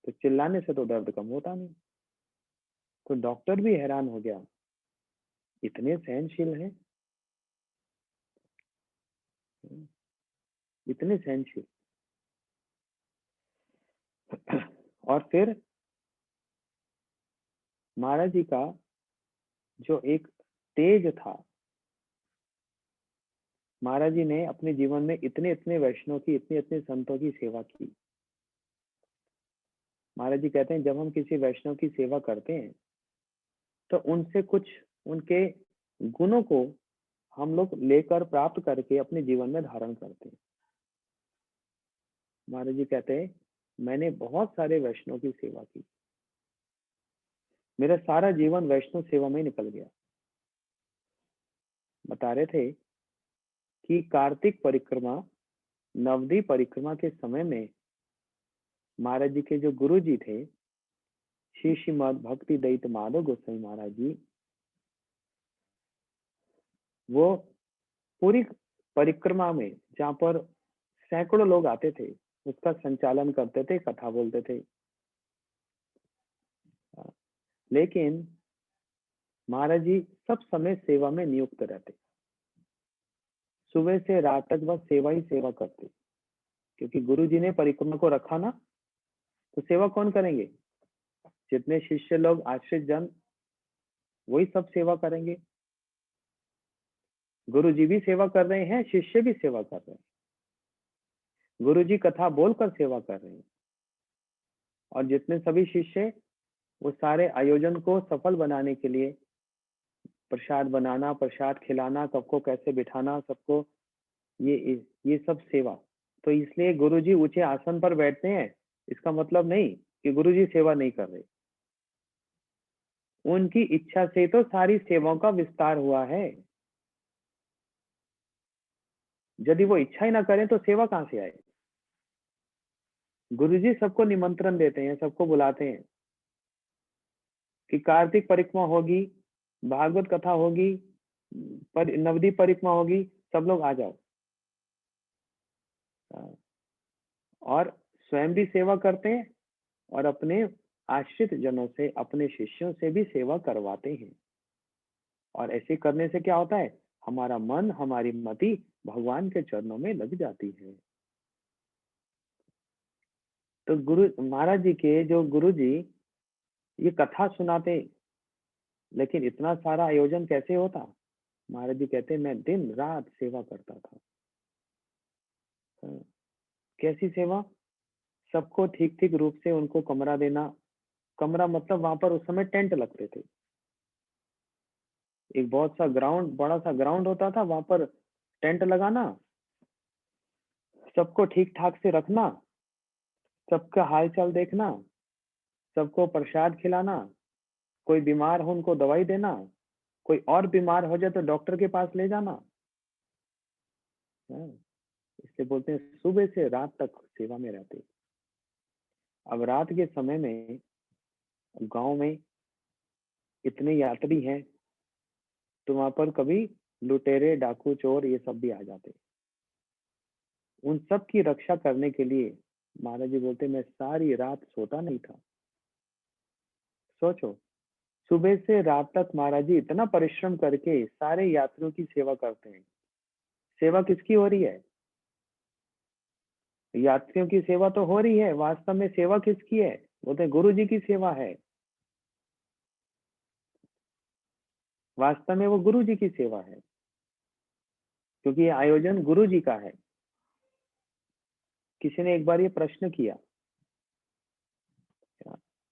तो चिल्लाने से तो दर्द कम होता नहीं। तो डॉक्टर भी हैरान हो गया, इतने सहनशील हैं, इतने सहनशील। और फिर महाराज जी का जो एक तेज था, महाराज जी ने अपने जीवन में इतने इतने वैष्णव की, इतने इतने संतों की सेवा की। महाराज जी कहते हैं, जब हम किसी वैष्णव की सेवा करते हैं तो उनसे कुछ उनके गुणों को हम लोग लेकर, प्राप्त करके अपने जीवन में धारण करते हैं। महाराज जी कहते हैं, मैंने बहुत सारे वैष्णव की सेवा की, मेरा सारा जीवन वैष्णव सेवा में निकल गया। बता रहे थे कि कार्तिक परिक्रमा, नवदी परिक्रमा के समय में महाराज जी के जो गुरु जी थे, श्री श्रीमद भक्ति दैत माधव गोस्वामी महाराज जी, वो पूरी परिक्रमा में, जहाँ पर सैकड़ों लोग आते थे, उसका संचालन करते थे, कथा बोलते थे। लेकिन महाराज जी सब समय सेवा में नियुक्त रहते, सुबह से रात तक बस सेवा ही सेवा करते, क्योंकि गुरु जी ने परिक्रमा को रखा ना, तो सेवा कौन करेंगे? जितने शिष्य लोग, आश्रित जन, वही सब सेवा करेंगे। गुरु जी भी सेवा कर रहे हैं, शिष्य भी सेवा कर रहे हैं, गुरु जी कथा बोलकर सेवा कर रहे हैं, और जितने सभी शिष्य, वो सारे आयोजन को सफल बनाने के लिए प्रसाद बनाना, प्रसाद खिलाना, सबको कैसे बिठाना, सबको ये सब सेवा। तो इसलिए गुरु जी ऊंचे आसन पर बैठते हैं, इसका मतलब नहीं कि गुरु जी सेवा नहीं कर रहे। उनकी इच्छा से तो सारी सेवाओं का विस्तार हुआ है। यदि वो इच्छा ही ना करें तो सेवा कहां से आए? गुरुजी सबको निमंत्रण देते हैं, सबको बुलाते हैं कि कार्तिक परिक्रमा होगी, भागवत कथा होगी, नवदी परिक्रमा होगी, सब लोग आ जाओ। और स्वयं भी सेवा करते हैं और अपने आश्रित जनों से, अपने शिष्यों से भी सेवा करवाते हैं। और ऐसे करने से क्या होता है? हमारा मन, हमारी मति भगवान के चरणों में लग जाती है। तो गुरु महाराज जी के जो गुरु जी ये कथा सुनाते, लेकिन इतना सारा आयोजन कैसे होता? महाराज जी कहते मैं दिन रात सेवा करता था। कैसी सेवा? सबको ठीक ठीक रूप से उनको कमरा देना। कमरा मतलब वहां पर उस समय टेंट लगते थे। एक बहुत सा ग्राउंड, बड़ा सा ग्राउंड होता था, वहां पर टेंट लगाना, सबको ठीक ठाक से रखना, सबका हालचाल देखना, सबको प्रसाद खिलाना, कोई बीमार हो उनको दवाई देना, कोई और बीमार हो जाए तो डॉक्टर के पास ले जाना। इसलिए बोलते हैं सुबह से रात तक सेवा में रहते। अब रात के समय में गांव में इतने यात्री हैं तो वहां पर कभी लुटेरे, डाकू, चोर ये सब भी आ जाते। उन सब की रक्षा करने के लिए महाराज जी बोलते मैं सारी रात सोता नहीं था। सोचो, सुबह से रात तक महाराज जी इतना परिश्रम करके सारे यात्रियों की सेवा करते हैं। सेवा किसकी हो रही है? यात्रियों की सेवा तो हो रही है, वास्तव में सेवा किसकी है? बोलते गुरु जी की सेवा है। वास्तव में वो गुरु जी की सेवा है, क्योंकि ये आयोजन गुरु जी का है। किसी ने एक बार ये प्रश्न किया,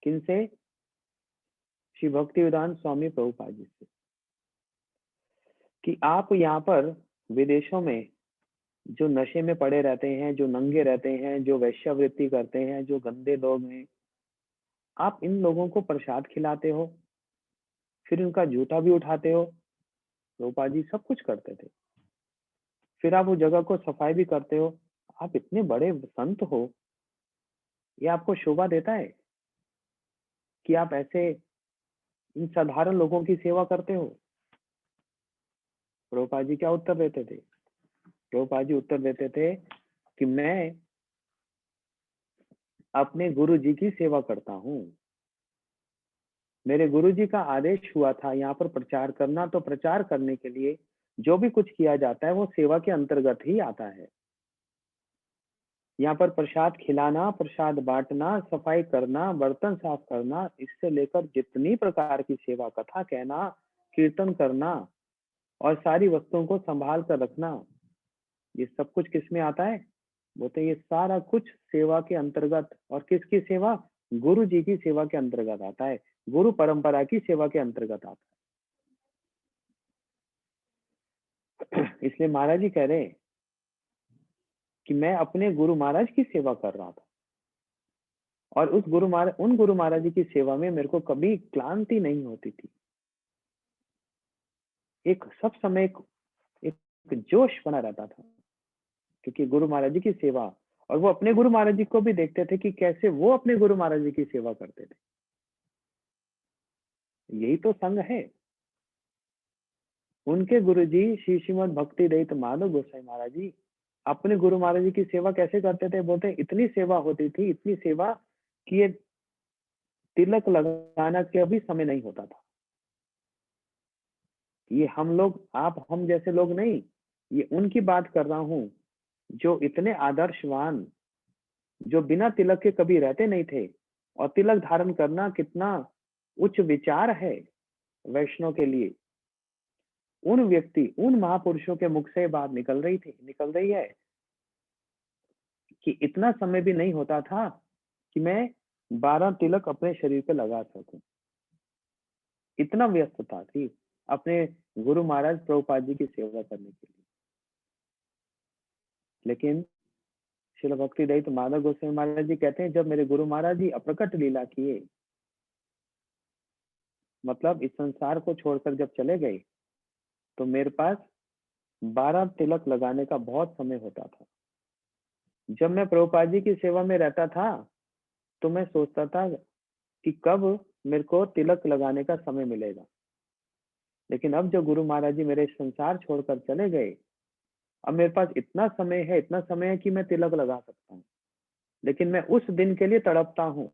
किनसे? श्री भक्तिवेदांत स्वामी प्रभुपाद जी से, कि आप यहाँ पर विदेशों में जो नशे में पड़े रहते हैं, जो नंगे रहते हैं, जो वैश्यावृत्ति करते हैं, जो गंदे लोग हैं, आप इन लोगों को प्रसाद खिलाते हो, फिर उनका जूता भी उठाते हो। प्रभुपाद जी सब कुछ करते थे। फिर आप उस जगह को सफाई भी करते हो। आप इतने बड़े संत हो, ये आपको शोभा देता है कि आप ऐसे इन साधारण लोगों की सेवा करते हो? प्रभुपाद जी क्या उत्तर देते थे? प्रभुपाद जी उत्तर देते थे कि मैं अपने गुरु जी की सेवा करता हूँ। मेरे गुरु जी का आदेश हुआ था यहाँ पर प्रचार करना, तो प्रचार करने के लिए जो भी कुछ किया जाता है वो सेवा के अंतर्गत ही आता है। यहाँ पर प्रसाद खिलाना, प्रसाद बांटना, सफाई करना, बर्तन साफ करना, इससे लेकर जितनी प्रकार की सेवा, कथा कहना, कीर्तन करना और सारी वस्तुओं को संभाल कर रखना, ये सब कुछ किस में आता है? बोलते ये सारा कुछ सेवा के अंतर्गत। और किसकी सेवा? गुरु जी की सेवा के अंतर्गत आता है, गुरु परंपरा की सेवा के अंतर्गत आता है। इसलिए महाराज जी कह रहे हैं कि मैं अपने गुरु महाराज की सेवा कर रहा था और उन गुरु महाराज जी की सेवा में मेरे को कभी क्लांति नहीं होती थी। एक सब समय एक जोश बना रहता था, क्योंकि गुरु महाराज जी की सेवा, और वो अपने गुरु महाराज जी को भी देखते थे कि कैसे वो अपने गुरु महाराज जी की सेवा करते थे। यही तो संग है। उनके गुरु जी श्री श्रीमद भक्ति दत्त माधव गोसाई महाराज जी अपने गुरु महाराज जी की सेवा कैसे करते थे? बोलते इतनी सेवा होती थी, इतनी सेवा कि ये तिलक लगाना के भी समय नहीं होता था। ये हम लोग, आप हम जैसे लोग नहीं, ये उनकी बात कर रहा हूं जो इतने आदर्शवान, जो बिना तिलक के कभी रहते नहीं थे। और तिलक धारण करना कितना उच्च विचार है वैष्णव के लिए। उन व्यक्ति, उन महापुरुषों के मुख से बात निकल रही है कि इतना समय भी नहीं होता था कि मैं 12 तिलक अपने शरीर पे लगा सकूं। इतना व्यस्तता थी अपने गुरु महाराज प्रभुपाद जी की सेवा करने के लिए। लेकिन श्रील भक्ति दत्त माधव गोस्वामी महाराज जी कहते हैं जब मेरे गुरु महाराज जी अप्रकट लीला किए, मतलब इस संसार को छोड़कर जब चले गए तो मेरे पास 12 तिलक लगाने का बहुत समय होता था। जब मैं प्रभुपाद जी की सेवा में रहता था तो मैं सोचता था कि कब मेरे को तिलक लगाने का समय मिलेगा, लेकिन अब जो गुरु महाराज जी मेरे संसार छोड़कर चले गए, अब मेरे पास इतना समय है कि मैं तिलक लगा सकता हूँ। लेकिन मैं उस दिन के लिए तड़पता हूँ,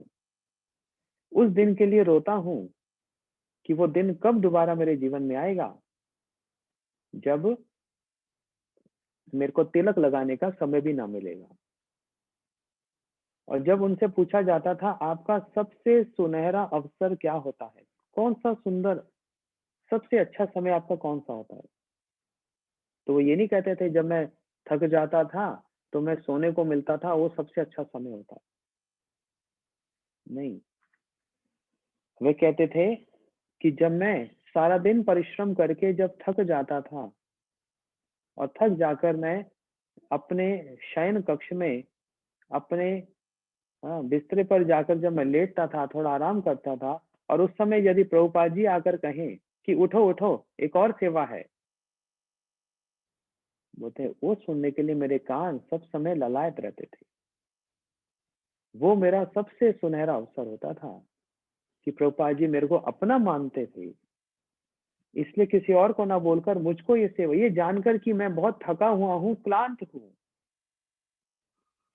उस दिन के लिए रोता हूँ कि वो दिन कब दोबारा मेरे जीवन में आएगा जब मेरे को तिलक लगाने का समय भी ना मिलेगा। और जब उनसे पूछा जाता था आपका सबसे सुनहरा अवसर क्या होता है, कौन सा सुंदर सबसे अच्छा समय आपका कौन सा होता है, तो वो ये नहीं कहते थे जब मैं थक जाता था तो मैं सोने को मिलता था वो सबसे अच्छा समय होता है। नहीं, वे कहते थे कि जब मैं सारा दिन परिश्रम करके जब थक जाता था और थक जाकर मैं अपने शयन कक्ष में अपने बिस्तरे पर जाकर जब मैं लेटता था, थोड़ा आराम करता था, और उस समय यदि प्रभुपाद जी आकर कहें कि उठो उठो एक और सेवा है, बोलते वो सुनने के लिए मेरे कान सब समय ललायत रहते थे। वो मेरा सबसे सुनहरा अवसर होता था कि प्रभुपाद जी मेरे को अपना मानते थे, इसलिए किसी और को ना बोलकर मुझको ये सेवा, ये जानकर कि मैं बहुत थका हुआ हूँ, क्लांत हूँ,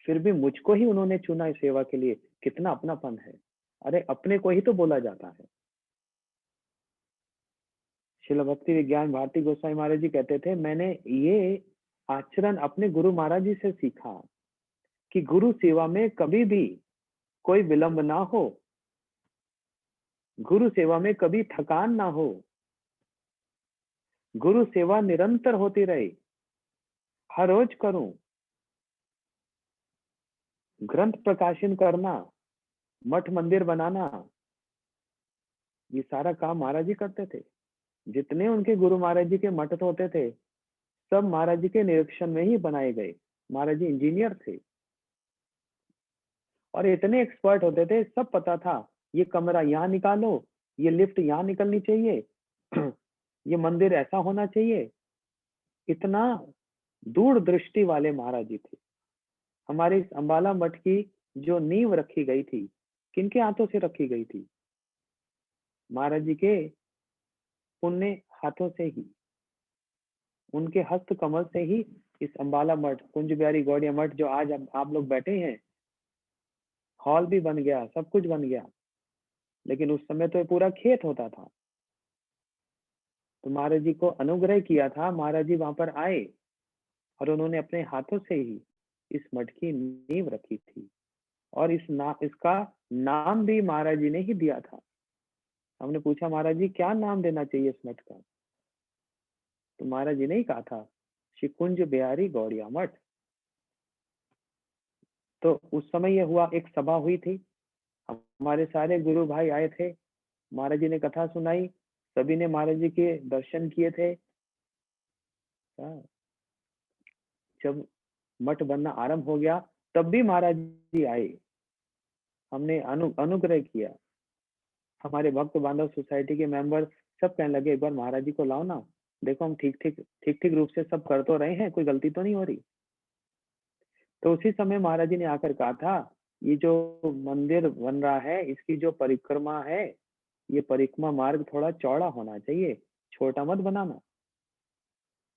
फिर भी मुझको ही उन्होंने चुना इस सेवा के लिए, कितना अपनापन है। अरे अपने को ही तो बोला जाता है। श्रील भक्ति विज्ञान भारती गोस्वामी महाराज जी कहते थे मैंने ये आचरण अपने गुरु महाराज जी से सीखा कि गुरु सेवा में कभी भी कोई विलंब ना हो, गुरु सेवा में कभी थकान ना हो, गुरु सेवा निरंतर होती रहे, हर रोज करूं, ग्रंथ प्रकाशन करना, मठ मंदिर बनाना, ये सारा काम महाराज जी करते थे। जितने उनके गुरु महाराज जी के मठ होते थे सब महाराज जी के निरीक्षण में ही बनाए गए। महाराज जी इंजीनियर थे और इतने एक्सपर्ट होते थे, सब पता था ये कमरा यहाँ निकालो, ये लिफ्ट यहाँ निकलनी चाहिए, ये मंदिर ऐसा होना चाहिए। इतना दूरदृष्टि वाले महाराज जी थे। हमारे इस अंबाला मठ की जो नींव रखी गई थी, किनके हाथों से रखी गई थी? महाराज जी के पुण्य हाथों से ही, उनके हस्त कमल से ही इस अंबाला मठ, कुंज बिहारी गौड़िया मठ जो आज आप लोग बैठे हैं, हॉल भी बन गया, सब कुछ बन गया, लेकिन उस समय तो ये पूरा खेत होता था। तो महाराज जी को अनुग्रह किया था, महाराज जी वहां पर आए और उन्होंने अपने हाथों से ही इस मठ की नींव रखी थी। और इसका नाम भी महाराज जी ने ही दिया था। हमने पूछा महाराज जी क्या नाम देना चाहिए इस मठ का, तो महाराज जी ने ही कहा था श्री कुंज बिहारी गौड़िया मठ। तो उस समय ये हुआ, एक सभा हुई थी, हमारे सारे गुरु भाई आए थे, महाराज जी ने कथा सुनाई, सभी ने महाराज जी के दर्शन किए थे। जब मठ बनना आरंभ हो गया तब भी महाराज जी आए, हमने अनुग्रह किया। हमारे भक्त बांधव सोसाइटी के मेंबर सब कहने लगे एक बार महाराज जी को लाओ ना, देखो हम ठीक रूप से सब कर तो रहे हैं, कोई गलती तो नहीं हो रही। तो उसी समय महाराज जी ने आकर कहा था ये जो मंदिर बन रहा है इसकी जो परिक्रमा है, ये परिक्रमा मार्ग थोड़ा चौड़ा होना चाहिए, छोटा मत बनाना।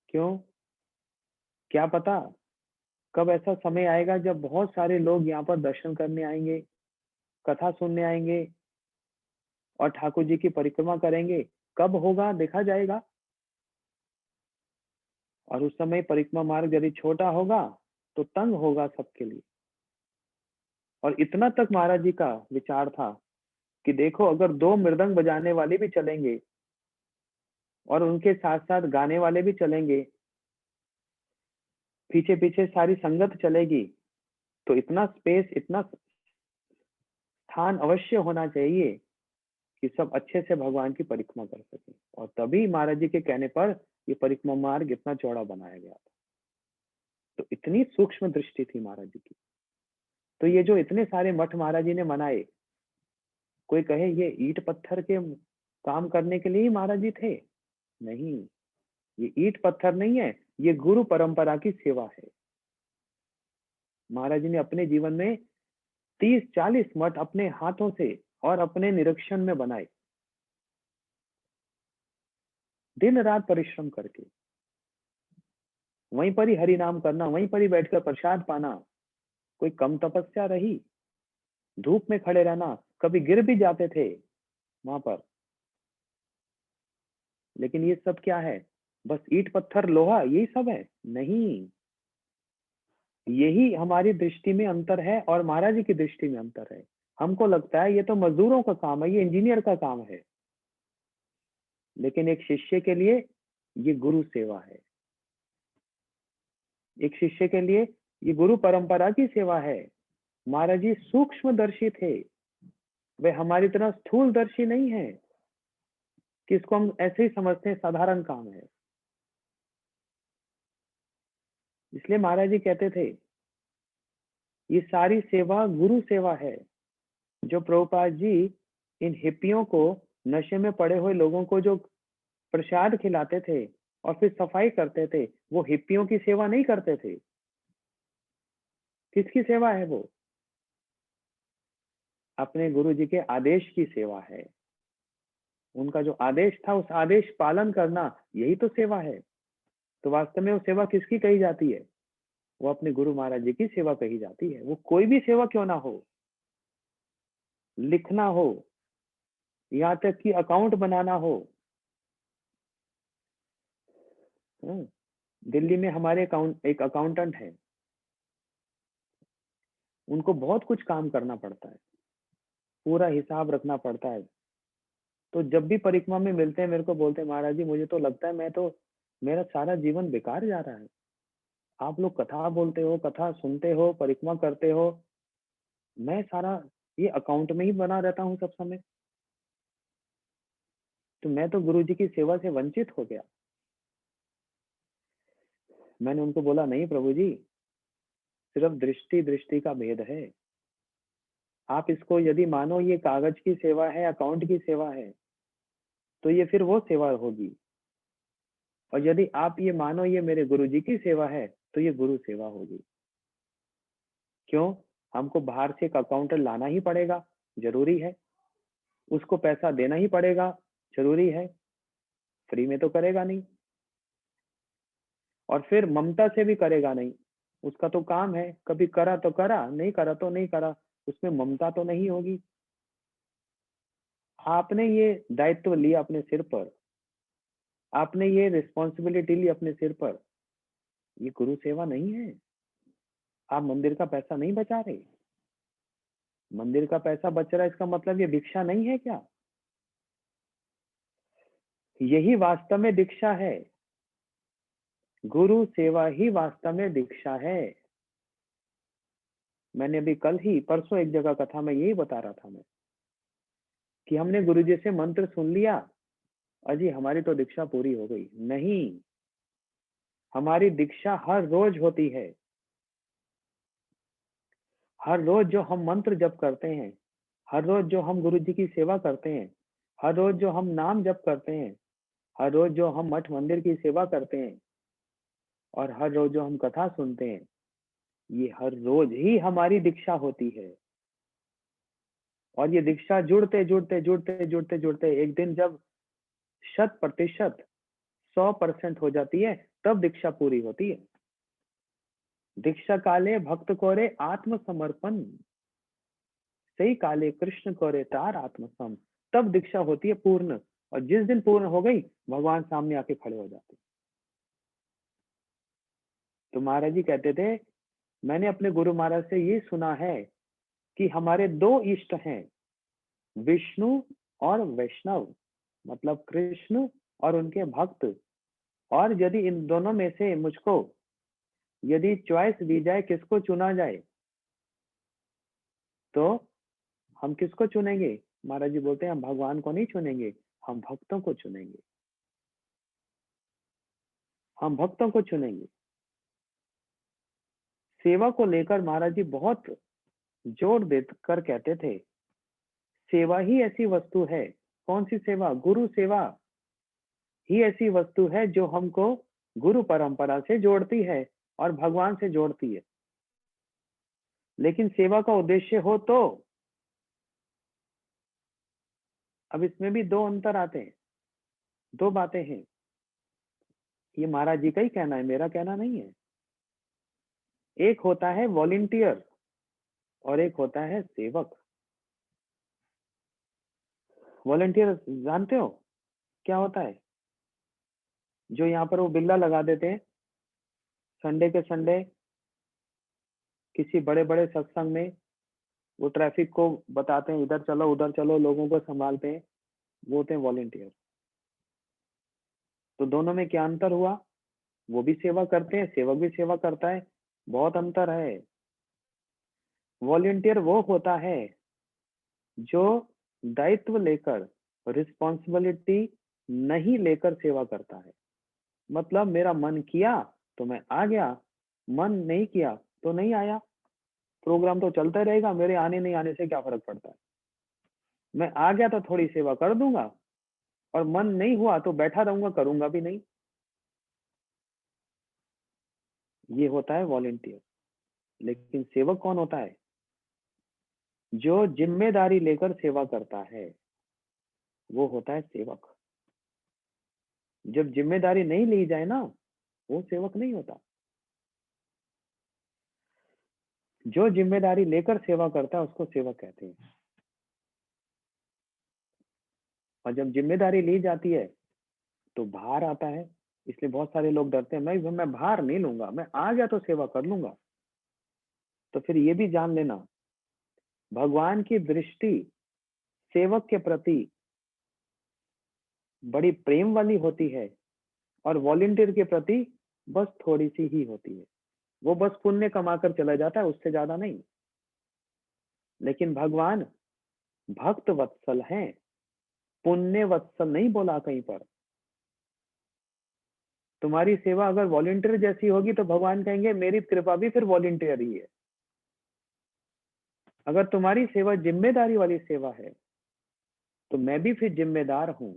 क्यों? क्या पता कब ऐसा समय आएगा जब बहुत सारे लोग यहाँ पर दर्शन करने आएंगे, कथा सुनने आएंगे और ठाकुर जी की परिक्रमा करेंगे। कब होगा देखा जाएगा। और उस समय परिक्रमा मार्ग यदि छोटा होगा तो तंग होगा सबके लिए। और इतना तक महाराज जी का विचार था कि देखो अगर 2 मृदंग बजाने वाले भी चलेंगे और उनके साथ साथ गाने वाले भी चलेंगे, पीछे पीछे सारी संगत चलेगी, तो इतना स्पेस, इतना स्थान अवश्य होना चाहिए कि सब अच्छे से भगवान की परिक्रमा कर सके। और तभी महाराज जी के कहने पर ये परिक्रमा मार्ग इतना चौड़ा बनाया गया था। तो इतनी सूक्ष्म दृष्टि थी महाराज जी की। तो ये जो इतने सारे मठ महाराज जी ने बनाए, कोई कहे ये ईंट पत्थर के काम करने के लिए ही महाराज जी थे? नहीं, ये ईंट पत्थर नहीं है, ये गुरु परंपरा की सेवा है। महाराज जी ने अपने जीवन में 30-40 मठ अपने हाथों से और अपने निरीक्षण में बनाए, दिन रात परिश्रम करके। वहीं पर ही हरि नाम करना, वहीं पर ही बैठकर प्रसाद पाना, कोई कम तपस्या रही? धूप में खड़े रहना, कभी गिर भी जाते थे वहां पर, लेकिन ये सब क्या है? बस ईंट पत्थर लोहा, यही सब है? नहीं, यही हमारी दृष्टि में अंतर है और महाराज जी की दृष्टि में अंतर है। हमको लगता है ये तो मजदूरों का काम है, ये इंजीनियर का काम है, लेकिन एक शिष्य के लिए ये गुरु सेवा है। एक शिष्य के लिए ये गुरु परंपरा की सेवा है। महाराज जी सूक्ष्मदर्शी थे, वे हमारी तरह स्थूलदर्शी नहीं है कि इसको हम ऐसे ही समझते हैं साधारण काम है। इसलिए महाराज जी कहते थे ये सारी सेवा गुरु सेवा है। जो प्रभुपाद जी इन हिप्पियों को, नशे में पड़े हुए लोगों को जो प्रसाद खिलाते थे और फिर सफाई करते थे, वो हिप्पियों की सेवा नहीं करते थे। किसकी सेवा है वो? अपने गुरु जी के आदेश की सेवा है। उनका जो आदेश था उस आदेश पालन करना, यही तो सेवा है। तो वास्तव में वो सेवा किसकी कही जाती है? वो अपने गुरु महाराज जी की सेवा कही जाती है। वो कोई भी सेवा क्यों ना हो, लिखना हो, यहाँ तक कि अकाउंट बनाना हो। दिल्ली में हमारे एक अकाउंटेंट है, उनको बहुत कुछ काम करना पड़ता है, पूरा हिसाब रखना पड़ता है। तो जब भी परिक्रमा में मिलते हैं मेरे को बोलते हैं, महाराज जी मुझे तो लगता है मेरा सारा जीवन बेकार जा रहा है। आप लोग कथा बोलते हो, कथा सुनते हो, परिक्रमा करते हो, मैं सारा ये अकाउंट में ही बना रहता हूँ सब समय। तो मैं तो गुरु जी की सेवा से वंचित हो गया। मैंने उनको बोला, नहीं प्रभु जी, सिर्फ दृष्टि का भेद है। आप इसको यदि मानो ये कागज की सेवा है, अकाउंट की सेवा है, तो ये फिर वो सेवा होगी। और यदि आप ये मानो ये मेरे गुरु जी की सेवा है, तो ये गुरु सेवा होगी। क्यों? हमको बाहर से एक अकाउंटर लाना ही पड़ेगा, जरूरी है। उसको पैसा देना ही पड़ेगा, जरूरी है। फ्री में तो करेगा नहीं, और फिर ममता से भी करेगा नहीं। उसका तो काम है, कभी करा तो करा, नहीं करा तो नहीं करा, उसमें ममता तो नहीं होगी। आपने ये दायित्व लिया अपने सिर पर, आपने ये रिस्पॉन्सिबिलिटी ली अपने सिर पर, ये गुरु सेवा नहीं है। आप मंदिर का पैसा नहीं बचा रहे। मंदिर का पैसा बच रहा है, इसका मतलब ये दीक्षा नहीं है क्या? यही वास्तव में दीक्षा है। गुरु सेवा ही वास्तव में दीक्षा है। मैंने अभी कल ही परसों एक जगह कथा में यही बता रहा था मैं, कि हमने गुरु जी से मंत्र सुन लिया, अजी हमारी तो दीक्षा पूरी हो गई। नहीं, हमारी दीक्षा हर रोज होती है। हर रोज जो हम मंत्र जप करते हैं, हर रोज जो हम गुरु जी की सेवा करते हैं, हर रोज जो हम नाम जप करते हैं, हर रोज जो हम मठ मंदिर की सेवा करते हैं, और हर रोज जो हम कथा सुनते हैं, ये हर रोज ही हमारी दीक्षा होती है। और ये दीक्षा जुड़ते जुड़ते जुड़ते जुड़ते जुड़ते एक दिन जब 100% 100% हो जाती है, तब दीक्षा पूरी होती है। दीक्षा काले भक्त कोरे आत्मसमर्पण, सही काले कृष्ण कोरे तार आत्मसम, तब दीक्षा होती है पूर्ण। और जिस दिन पूर्ण हो गई, भगवान सामने आके खड़े हो जाते। तो महाराज जी कहते थे, मैंने अपने गुरु महाराज से ये सुना है कि हमारे दो इष्ट हैं, विष्णु और वैष्णव, मतलब कृष्ण और उनके भक्त। और यदि इन दोनों में से मुझको यदि चॉइस दी जाए, किसको चुना जाए, तो हम किसको चुनेंगे? महाराज जी बोलते हैं, हम भगवान को नहीं चुनेंगे, हम भक्तों को चुनेंगे। हम भक्तों को चुनेंगे। सेवा को लेकर महाराज जी बहुत जोर देकर कहते थे, सेवा ही ऐसी वस्तु है कौन सी सेवा? गुरु सेवा ही ऐसी वस्तु है जो हमको गुरु परंपरा से जोड़ती है और भगवान से जोड़ती है। लेकिन सेवा का उद्देश्य हो तो, अब इसमें भी दो अंतर आते हैं, दो बातें हैं। ये महाराज जी का ही कहना है, मेरा कहना नहीं है। एक होता है वॉलंटियर और एक होता है सेवक। वॉलंटियर जानते हो क्या होता है? जो यहाँ पर वो बिल्ला लगा देते हैं संडे के संडे, किसी बड़े बड़े सत्संग में वो ट्रैफिक को बताते हैं, इधर चलो उधर चलो, लोगों को संभालते हैं, वो होते हैं वॉलंटियर। तो दोनों में क्या अंतर हुआ? वो भी सेवा करते हैं, सेवक भी सेवा करता है, बहुत अंतर है। वॉलंटियर वो होता है जो दायित्व लेकर, रिस्पॉन्सिबिलिटी नहीं लेकर सेवा करता है। मतलब मेरा मन किया तो मैं आ गया, मन नहीं किया तो नहीं आया, प्रोग्राम तो चलता रहेगा, मेरे आने नहीं आने से क्या फर्क पड़ता है। मैं आ गया तो थोड़ी सेवा कर दूंगा और मन नहीं हुआ तो बैठा रहूंगा, करूंगा भी नहीं। ये होता है वॉलंटियर। लेकिन सेवक कौन होता है? जो जिम्मेदारी लेकर सेवा करता है, वो होता है सेवक। जब जिम्मेदारी नहीं ली जाए ना, वो सेवक नहीं होता। जो जिम्मेदारी लेकर सेवा करता है उसको सेवक कहते हैं। और जब जिम्मेदारी ली जाती है तो भार आता है। इसलिए बहुत सारे लोग डरते हैं, मैं भार नहीं लूंगा, मैं आ गया तो सेवा कर लूंगा। तो फिर ये भी जान लेना, भगवान की दृष्टि सेवक के प्रति बड़ी प्रेम वाली होती है और वॉलंटियर के प्रति बस थोड़ी सी ही होती है। वो बस पुण्य कमाकर चला जाता है, उससे ज्यादा नहीं। लेकिन भगवान भक्त वत्सल हैं, पुण्य वत्सल नहीं बोला कहीं पर। तुम्हारी सेवा अगर वॉलंटियर जैसी होगी तो भगवान कहेंगे मेरी कृपा भी फिर वॉलंटियर ही है। अगर तुम्हारी सेवा जिम्मेदारी वाली सेवा है तो मैं भी फिर जिम्मेदार हूं,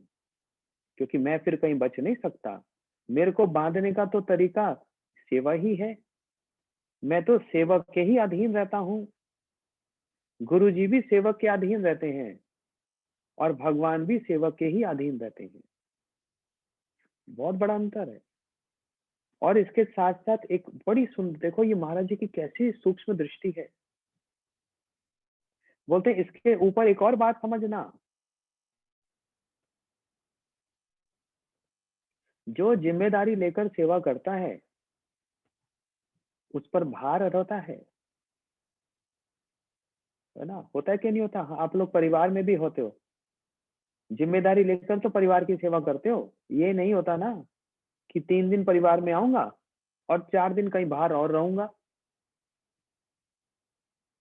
क्योंकि मैं फिर कहीं बच नहीं सकता। मेरे को बांधने का तो तरीका सेवा ही है। मैं तो सेवक के ही अधीन रहता हूं। गुरु जी भी सेवक के अधीन रहते हैं और भगवान भी सेवक के ही अधीन रहते हैं। बहुत बड़ा अंतर है। और इसके साथ साथ एक बड़ी सुंदर, देखो ये महाराज जी की कैसी सूक्ष्म दृष्टि है। बोलते हैं इसके ऊपर एक और बात समझना, जो जिम्मेदारी लेकर सेवा करता है उस पर भार रहता है ना? होता है कि नहीं होता? हाँ, आप लोग परिवार में भी होते हो, जिम्मेदारी लेकर तो परिवार की सेवा करते हो। ये नहीं होता ना कि 3 दिन परिवार में आऊंगा और 4 दिन कहीं बाहर और रहूंगा।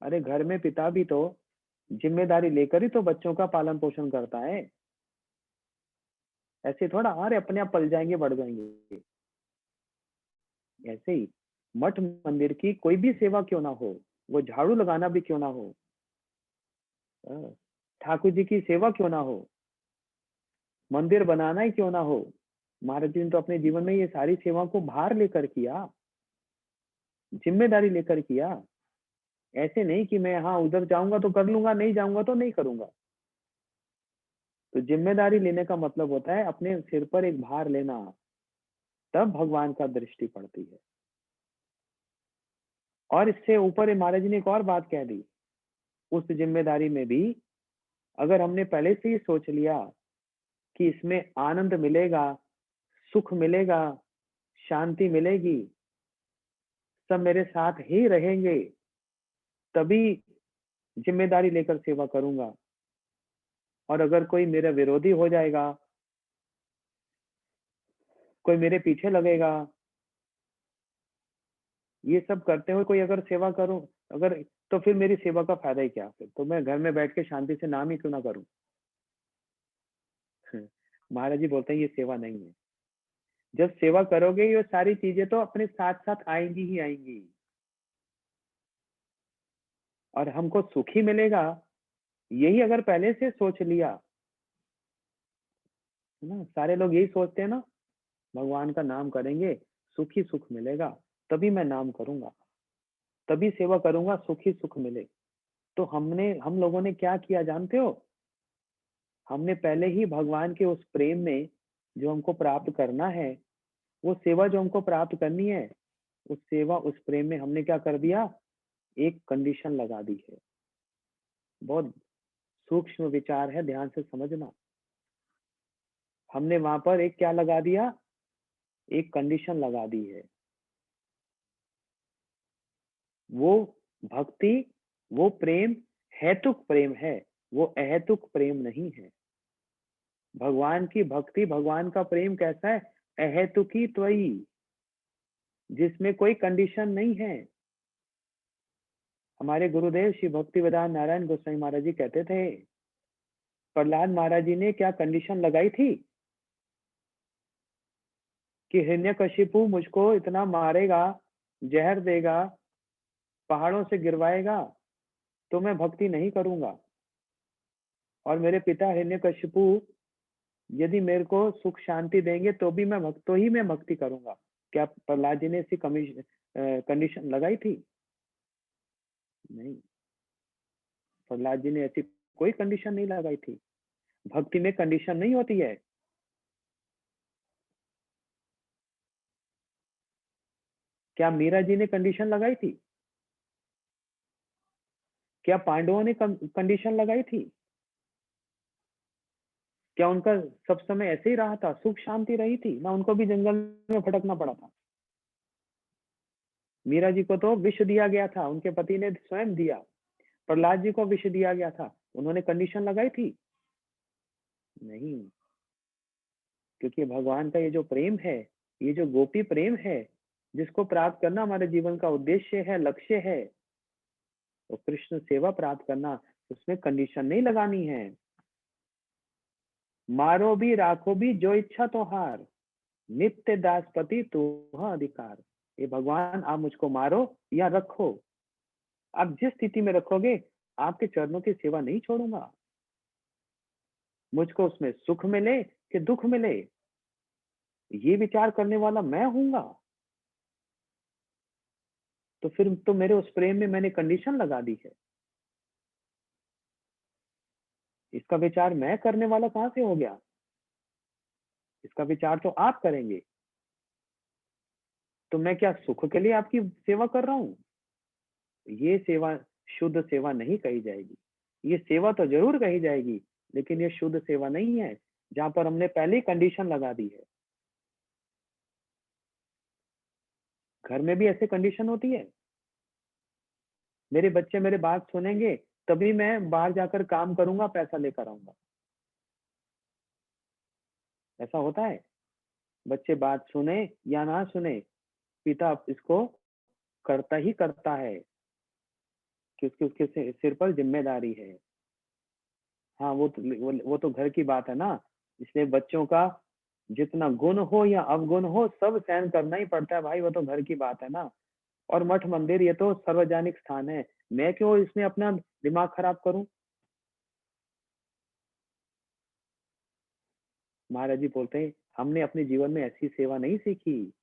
अरे घर में पिता भी तो जिम्मेदारी लेकर ही तो बच्चों का पालन पोषण करता है। ऐसे थोड़ा अरे अपने आप पल जाएंगे, बढ़ जाएंगे। ऐसे ही मठ मंदिर की कोई भी सेवा क्यों ना हो, वो झाड़ू लगाना भी क्यों ना हो, ठाकुर जी की सेवा क्यों ना हो, मंदिर बनाना ही क्यों ना हो, महाराज जी ने तो अपने जीवन में ये सारी सेवा को भार लेकर किया, जिम्मेदारी लेकर किया। ऐसे नहीं कि मैं हाँ उधर जाऊंगा तो कर लूंगा, नहीं जाऊंगा तो नहीं करूंगा। तो जिम्मेदारी लेने का मतलब होता है अपने सिर पर एक भार लेना, तब भगवान का दृष्टि पड़ती है। और इससे ऊपर महाराज जी ने एक और बात कह दी, उस जिम्मेदारी में भी अगर हमने पहले से ही सोच लिया कि इसमें आनंद मिलेगा, सुख मिलेगा, शांति मिलेगी, सब मेरे साथ ही रहेंगे, तभी जिम्मेदारी लेकर सेवा करूंगा। और अगर कोई मेरा विरोधी हो जाएगा, कोई मेरे पीछे लगेगा, ये सब करते हुए कोई अगर सेवा करूं, अगर तो फिर मेरी सेवा का फायदा ही क्या? फिर तो मैं घर में बैठ के शांति से नाम ही क्यों ना करूं। महाराज जी बोलते हैं ये सेवा नहीं है। जब सेवा करोगे ये सारी चीजें तो अपने साथ साथ आएंगी ही आएंगी, और हमको सुख ही मिलेगा। यही अगर पहले से सोच लिया है ना। सारे लोग यही सोचते हैं ना, भगवान का नाम करेंगे सुख ही सुख मिलेगा, तभी मैं नाम करूंगा, तभी सेवा करूंगा, सुख ही सुख मिले। तो हम लोगों ने क्या किया जानते हो? हमने पहले ही भगवान के उस प्रेम में जो हमको प्राप्त करना है, वो सेवा जो हमको प्राप्त करनी है, उस सेवा उस प्रेम में हमने क्या कर दिया, एक कंडीशन लगा दी है। बहुत सूक्ष्म विचार है, ध्यान से समझना। हमने वहां पर एक क्या लगा दिया, एक कंडीशन लगा दी है। वो भक्ति, वो प्रेम हेतुक प्रेम है, वो अहेतुक प्रेम नहीं है। भगवान की भक्ति, भगवान का प्रेम कैसा है? अहेतुकी त्वयी, जिसमें कोई कंडीशन नहीं है। हमारे गुरुदेव श्री भक्ति वेदांत नारायण गोस्वामी महाराज जी कहते थे, प्रहलाद महाराज जी ने क्या कंडीशन लगाई थी कि हिरण्यकशिपु मुझको इतना मारेगा, जहर देगा, पहाड़ों से गिरवाएगा, तो मैं भक्ति नहीं करूंगा। और मेरे पिता हिरण्यकशिपु यदि मेरे को सुख शांति देंगे तो भी मैं भक्ति करूंगा। क्या प्रहलाद जी ने ऐसी कंडीशन लगाई थी? नहीं, प्रहलाद जी ने ऐसी कोई कंडीशन नहीं लगाई थी। भक्ति में कंडीशन नहीं होती है। क्या मीरा जी ने कंडीशन लगाई थी? क्या पांडवों ने कंडीशन लगाई थी? क्या उनका सब समय ऐसे ही रहा था, सुख शांति रही थी ना? उनको भी जंगल में भटकना पड़ा था। मीरा जी को तो विष दिया गया था, उनके पति ने स्वयं दिया। प्रहलाद जी को विष दिया गया था, उन्होंने कंडीशन लगाई थी? नहीं, क्योंकि भगवान का ये जो प्रेम है, ये जो गोपी प्रेम है, जिसको प्राप्त करना हमारे जीवन का उद्देश्य है, लक्ष्य है, तो कृष्ण सेवा प्राप्त करना, उसमें कंडीशन नहीं लगानी है। मारो भी राखो भी जो इच्छा तो हार, नित्य दासपति तुह अधिकार। ये भगवान, आप मुझको मारो या रखो, आप जिस स्थिति में रखोगे, आपके चरणों की सेवा नहीं छोड़ूंगा। मुझको उसमें सुख मिले कि दुख मिले, ये विचार करने वाला मैं हूंगा। तो फिर तो मेरे उस प्रेम में मैंने कंडीशन लगा दी है। इसका विचार मैं करने वाला कहां से हो गया? इसका विचार तो आप करेंगे। तो मैं क्या सुख के लिए आपकी सेवा कर रहा हूं? ये सेवा शुद्ध सेवा नहीं कही जाएगी। ये सेवा तो जरूर कही जाएगी, लेकिन ये शुद्ध सेवा नहीं है, जहां पर हमने पहले ही कंडीशन लगा दी है। घर में भी ऐसे कंडीशन होती है। मेरे बच्चे मेरे बात सुनेंगे तभी मैं बाहर जाकर काम करूंगा, पैसा लेकर आऊंगा। ऐसा होता है? बच्चे बात सुने या ना सुने, पिता इसको करता ही करता है, क्योंकि उसके सिर पर जिम्मेदारी है। हाँ, वो तो घर की बात है ना। इसलिए बच्चों का जितना गुण हो या अवगुण हो, सब सहन करना ही पड़ता है भाई, वो तो घर की बात है ना। और मठ मंदिर ये तो सार्वजनिक स्थान है, मैं क्यों इसमें अपना दिमाग खराब करूं? महाराज जी बोलते हैं, हमने अपने जीवन में ऐसी सेवा नहीं सीखी,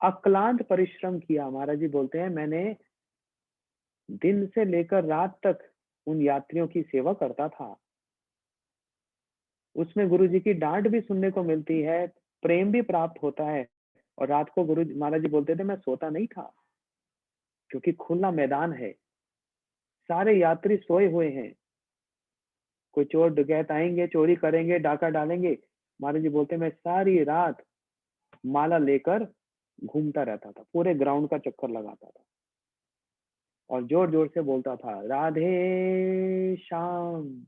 अक्लांत परिश्रम किया। महाराज जी बोलते हैं, मैंने दिन से लेकर रात तक उन यात्रियों की सेवा करता था। उसमें गुरु जी की डांट भी सुनने को मिलती है, प्रेम भी प्राप्त होता है। और रात को गुरु महाराज जी बोलते थे, मैं सोता नहीं था, क्योंकि खुला मैदान है, सारे यात्री सोए हुए हैं। कोई चोर डकैत आएंगे, चोरी करेंगे, डाका डालेंगे। महाराज जी बोलते मैं सारी रात माला लेकर घूमता रहता था, पूरे ग्राउंड का चक्कर लगाता था और जोर जोर से बोलता था, राधे श्याम,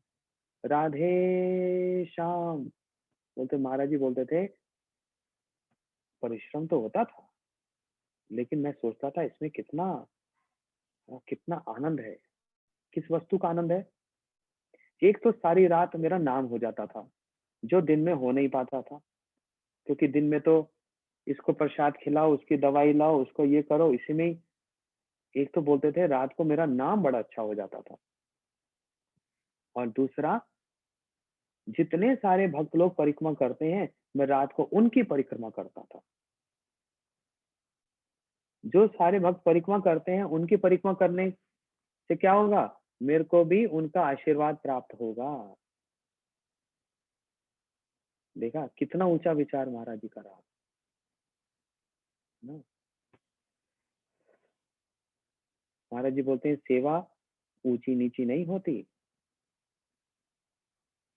राधे श्याम। बोलते महाराज जी बोलते थे, परिश्रम तो होता था, लेकिन मैं सोचता था इसमें कितना आनंद है। किस वस्तु का आनंद है? एक तो सारी रात मेरा नाम हो जाता था, जो दिन में हो नहीं पाता था, क्योंकि दिन में तो इसको प्रसाद खिलाओ, उसकी दवाई लाओ, उसको ये करो, इसी में ही एक तो बोलते थे रात को मेरा नाम बड़ा अच्छा हो जाता था। और दूसरा, जितने सारे भक्त लोग परिक्रमा करते हैं, मैं रात को उनकी परिक्रमा करता था। जो सारे भक्त परिक्रमा करते हैं, उनकी परिक्रमा करने से क्या होगा? मेरे को भी उनका आशीर्वाद प्राप्त होगा। देखा कितना ऊंचा विचार महाराज जी का रहा ना। महाराज जी बोलते हैं सेवा ऊंची नीची नहीं होती।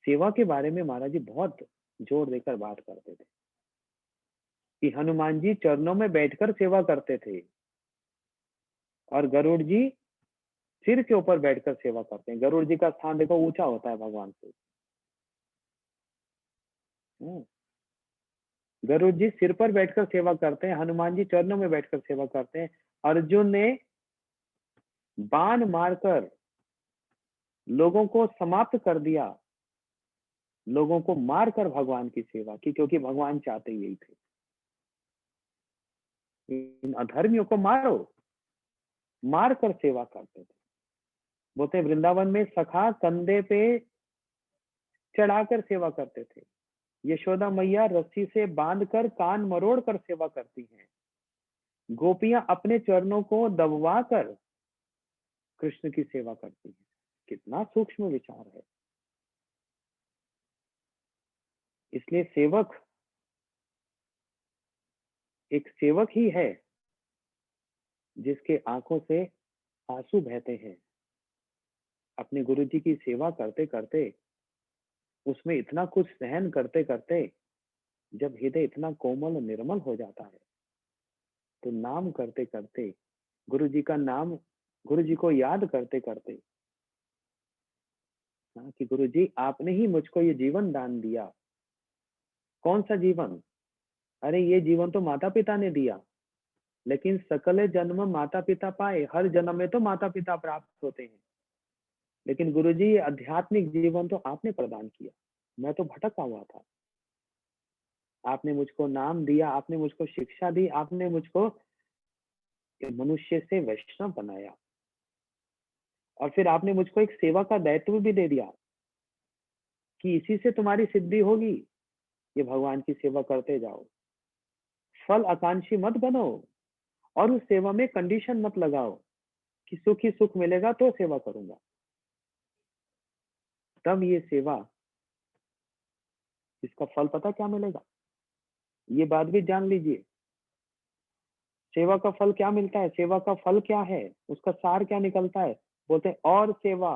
सेवा के बारे में महाराज जी बहुत जोर देकर बात करते थे कि हनुमान जी चरणों में बैठकर सेवा करते थे और गरुड़ जी सिर के ऊपर बैठकर सेवा करते हैं। गरुड़ जी का स्थान देखो ऊंचा होता है भगवान से। गरुड़ जी सिर पर बैठकर सेवा करते हैं, हनुमान जी चरणों में बैठकर सेवा करते हैं। अर्जुन ने बाण मारकर लोगों को समाप्त कर दिया, लोगों को मारकर भगवान की सेवा की, क्योंकि भगवान चाहते यही थे। इन अधर्मियों को मारो, मारकर सेवा करते थे। बोलते वृंदावन में सखा कंधे पे चढ़ाकर सेवा करते थे। यशोदा मैया रस्सी से बांधकर कान मरोड़ कर सेवा करती हैं। गोपियां अपने चरणों को दबवा कर कृष्ण की सेवा करती हैं। कितना सूक्ष्म विचार है। इसलिए सेवक एक सेवक ही है जिसके आंखों से आंसू बहते हैं। अपने गुरु जी की सेवा करते करते, उसमें इतना कुछ सहन करते करते जब हृदय इतना कोमल और निर्मल हो जाता है, तो नाम करते करते, गुरु जी का नाम, गुरु जी को याद करते करते, कि गुरु जी आपने ही मुझको ये जीवन दान दिया। कौन सा जीवन? अरे ये जीवन तो माता पिता ने दिया, लेकिन सकल जन्म माता पिता पाए, हर जन्म में तो माता पिता प्राप्त होते हैं, लेकिन गुरुजी ये आध्यात्मिक जीवन तो आपने प्रदान किया। मैं तो भटका हुआ था, आपने मुझको नाम दिया, आपने मुझको शिक्षा दी, आपने मुझको मनुष्य से वैष्णव बनाया, और फिर आपने मुझको एक सेवा का दायित्व भी दे दिया कि इसी से तुम्हारी सिद्धि होगी। ये भगवान की सेवा करते जाओ, फल आकांक्षी मत बनो, और उस सेवा में कंडीशन मत लगाओ कि सुख ही सुख मिलेगा तो सेवा करूंगा। तब ये सेवा, इसका फल पता क्या मिलेगा? ये बात भी जान लीजिए। सेवा का फल क्या मिलता है? सेवा का फल क्या है? उसका सार क्या निकलता है? बोलते हैं और सेवा,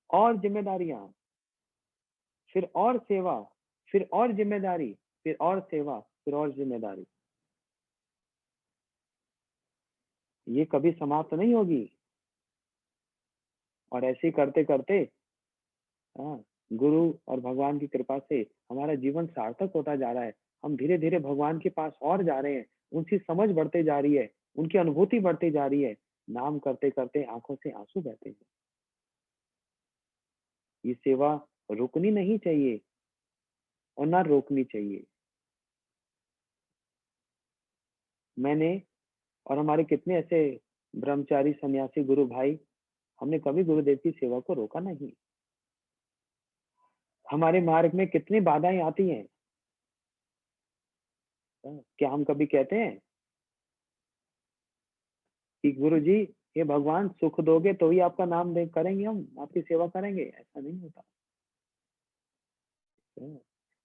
और जिम्मेदारियां, फिर और सेवा, फिर और जिम्मेदारी, फिर और सेवा, फिर और जिम्मेदारी। ये कभी समाप्त नहीं होगी। और ऐसे करते करते गुरु और भगवान की कृपा से हमारा जीवन सार्थक होता जा रहा है। हम धीरे धीरे भगवान के पास और जा रहे हैं, उनकी समझ बढ़ते जा रही है, उनकी अनुभूति बढ़ती जा रही है। नाम करते करते आंखों से आंसू बहते हैं। ये सेवा रुकनी नहीं चाहिए और ना रोकनी चाहिए। मैंने और हमारे कितने ऐसे ब्रह्मचारी सन्यासी गुरु भाई, हमने कभी गुरुदेव की सेवा को रोका नहीं। हमारे मार्ग में कितनी बाधाएं आती हैं, क्या हम कभी कहते हैं कि गुरु जी ये भगवान सुख दोगे तो ही आपका नाम दे करेंगे, हम आपकी सेवा करेंगे? ऐसा नहीं होता।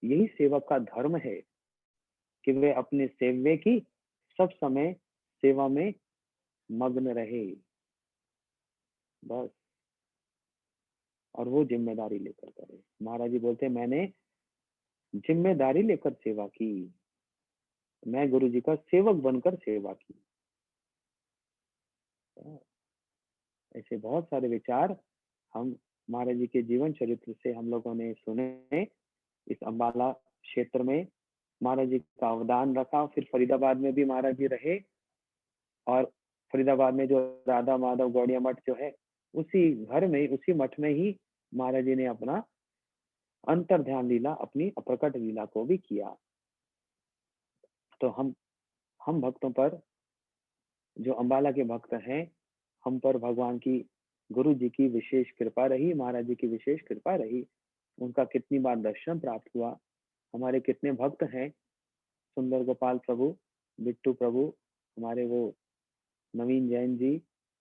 यही सेवक का धर्म है कि वे अपने सेव्य की सब समय सेवा में मग्न रहे, बस, और वो जिम्मेदारी लेकर करे। महाराज जी बोलते हैं मैंने जिम्मेदारी लेकर सेवा की, मैं गुरु जी का सेवक बनकर सेवा की। ऐसे बहुत सारे विचार हम महाराज जी के जीवन चरित्र से हम लोगों ने सुने। इस अम्बाला क्षेत्र में महाराज जी का अवदान रखा, फिर फरीदाबाद में भी महाराज जी रहे, और फरीदाबाद में जो राधा माधव गौड़िया मठ जो है, उसी घर में, उसी मठ में ही महाराज जी ने अपना अंतर ध्यान लीला, अपनी अप्रकट लीला को भी किया। तो हम भक्तों पर, जो अम्बाला के भक्त हैं, हम पर भगवान की गुरु जी की विशेष कृपा रही, महाराज जी की विशेष कृपा रही, उनका कितनी बार दर्शन प्राप्त हुआ। हमारे कितने भक्त हैं, सुंदर गोपाल प्रभु, बिट्टू प्रभु, हमारे वो नवीन जैन जी,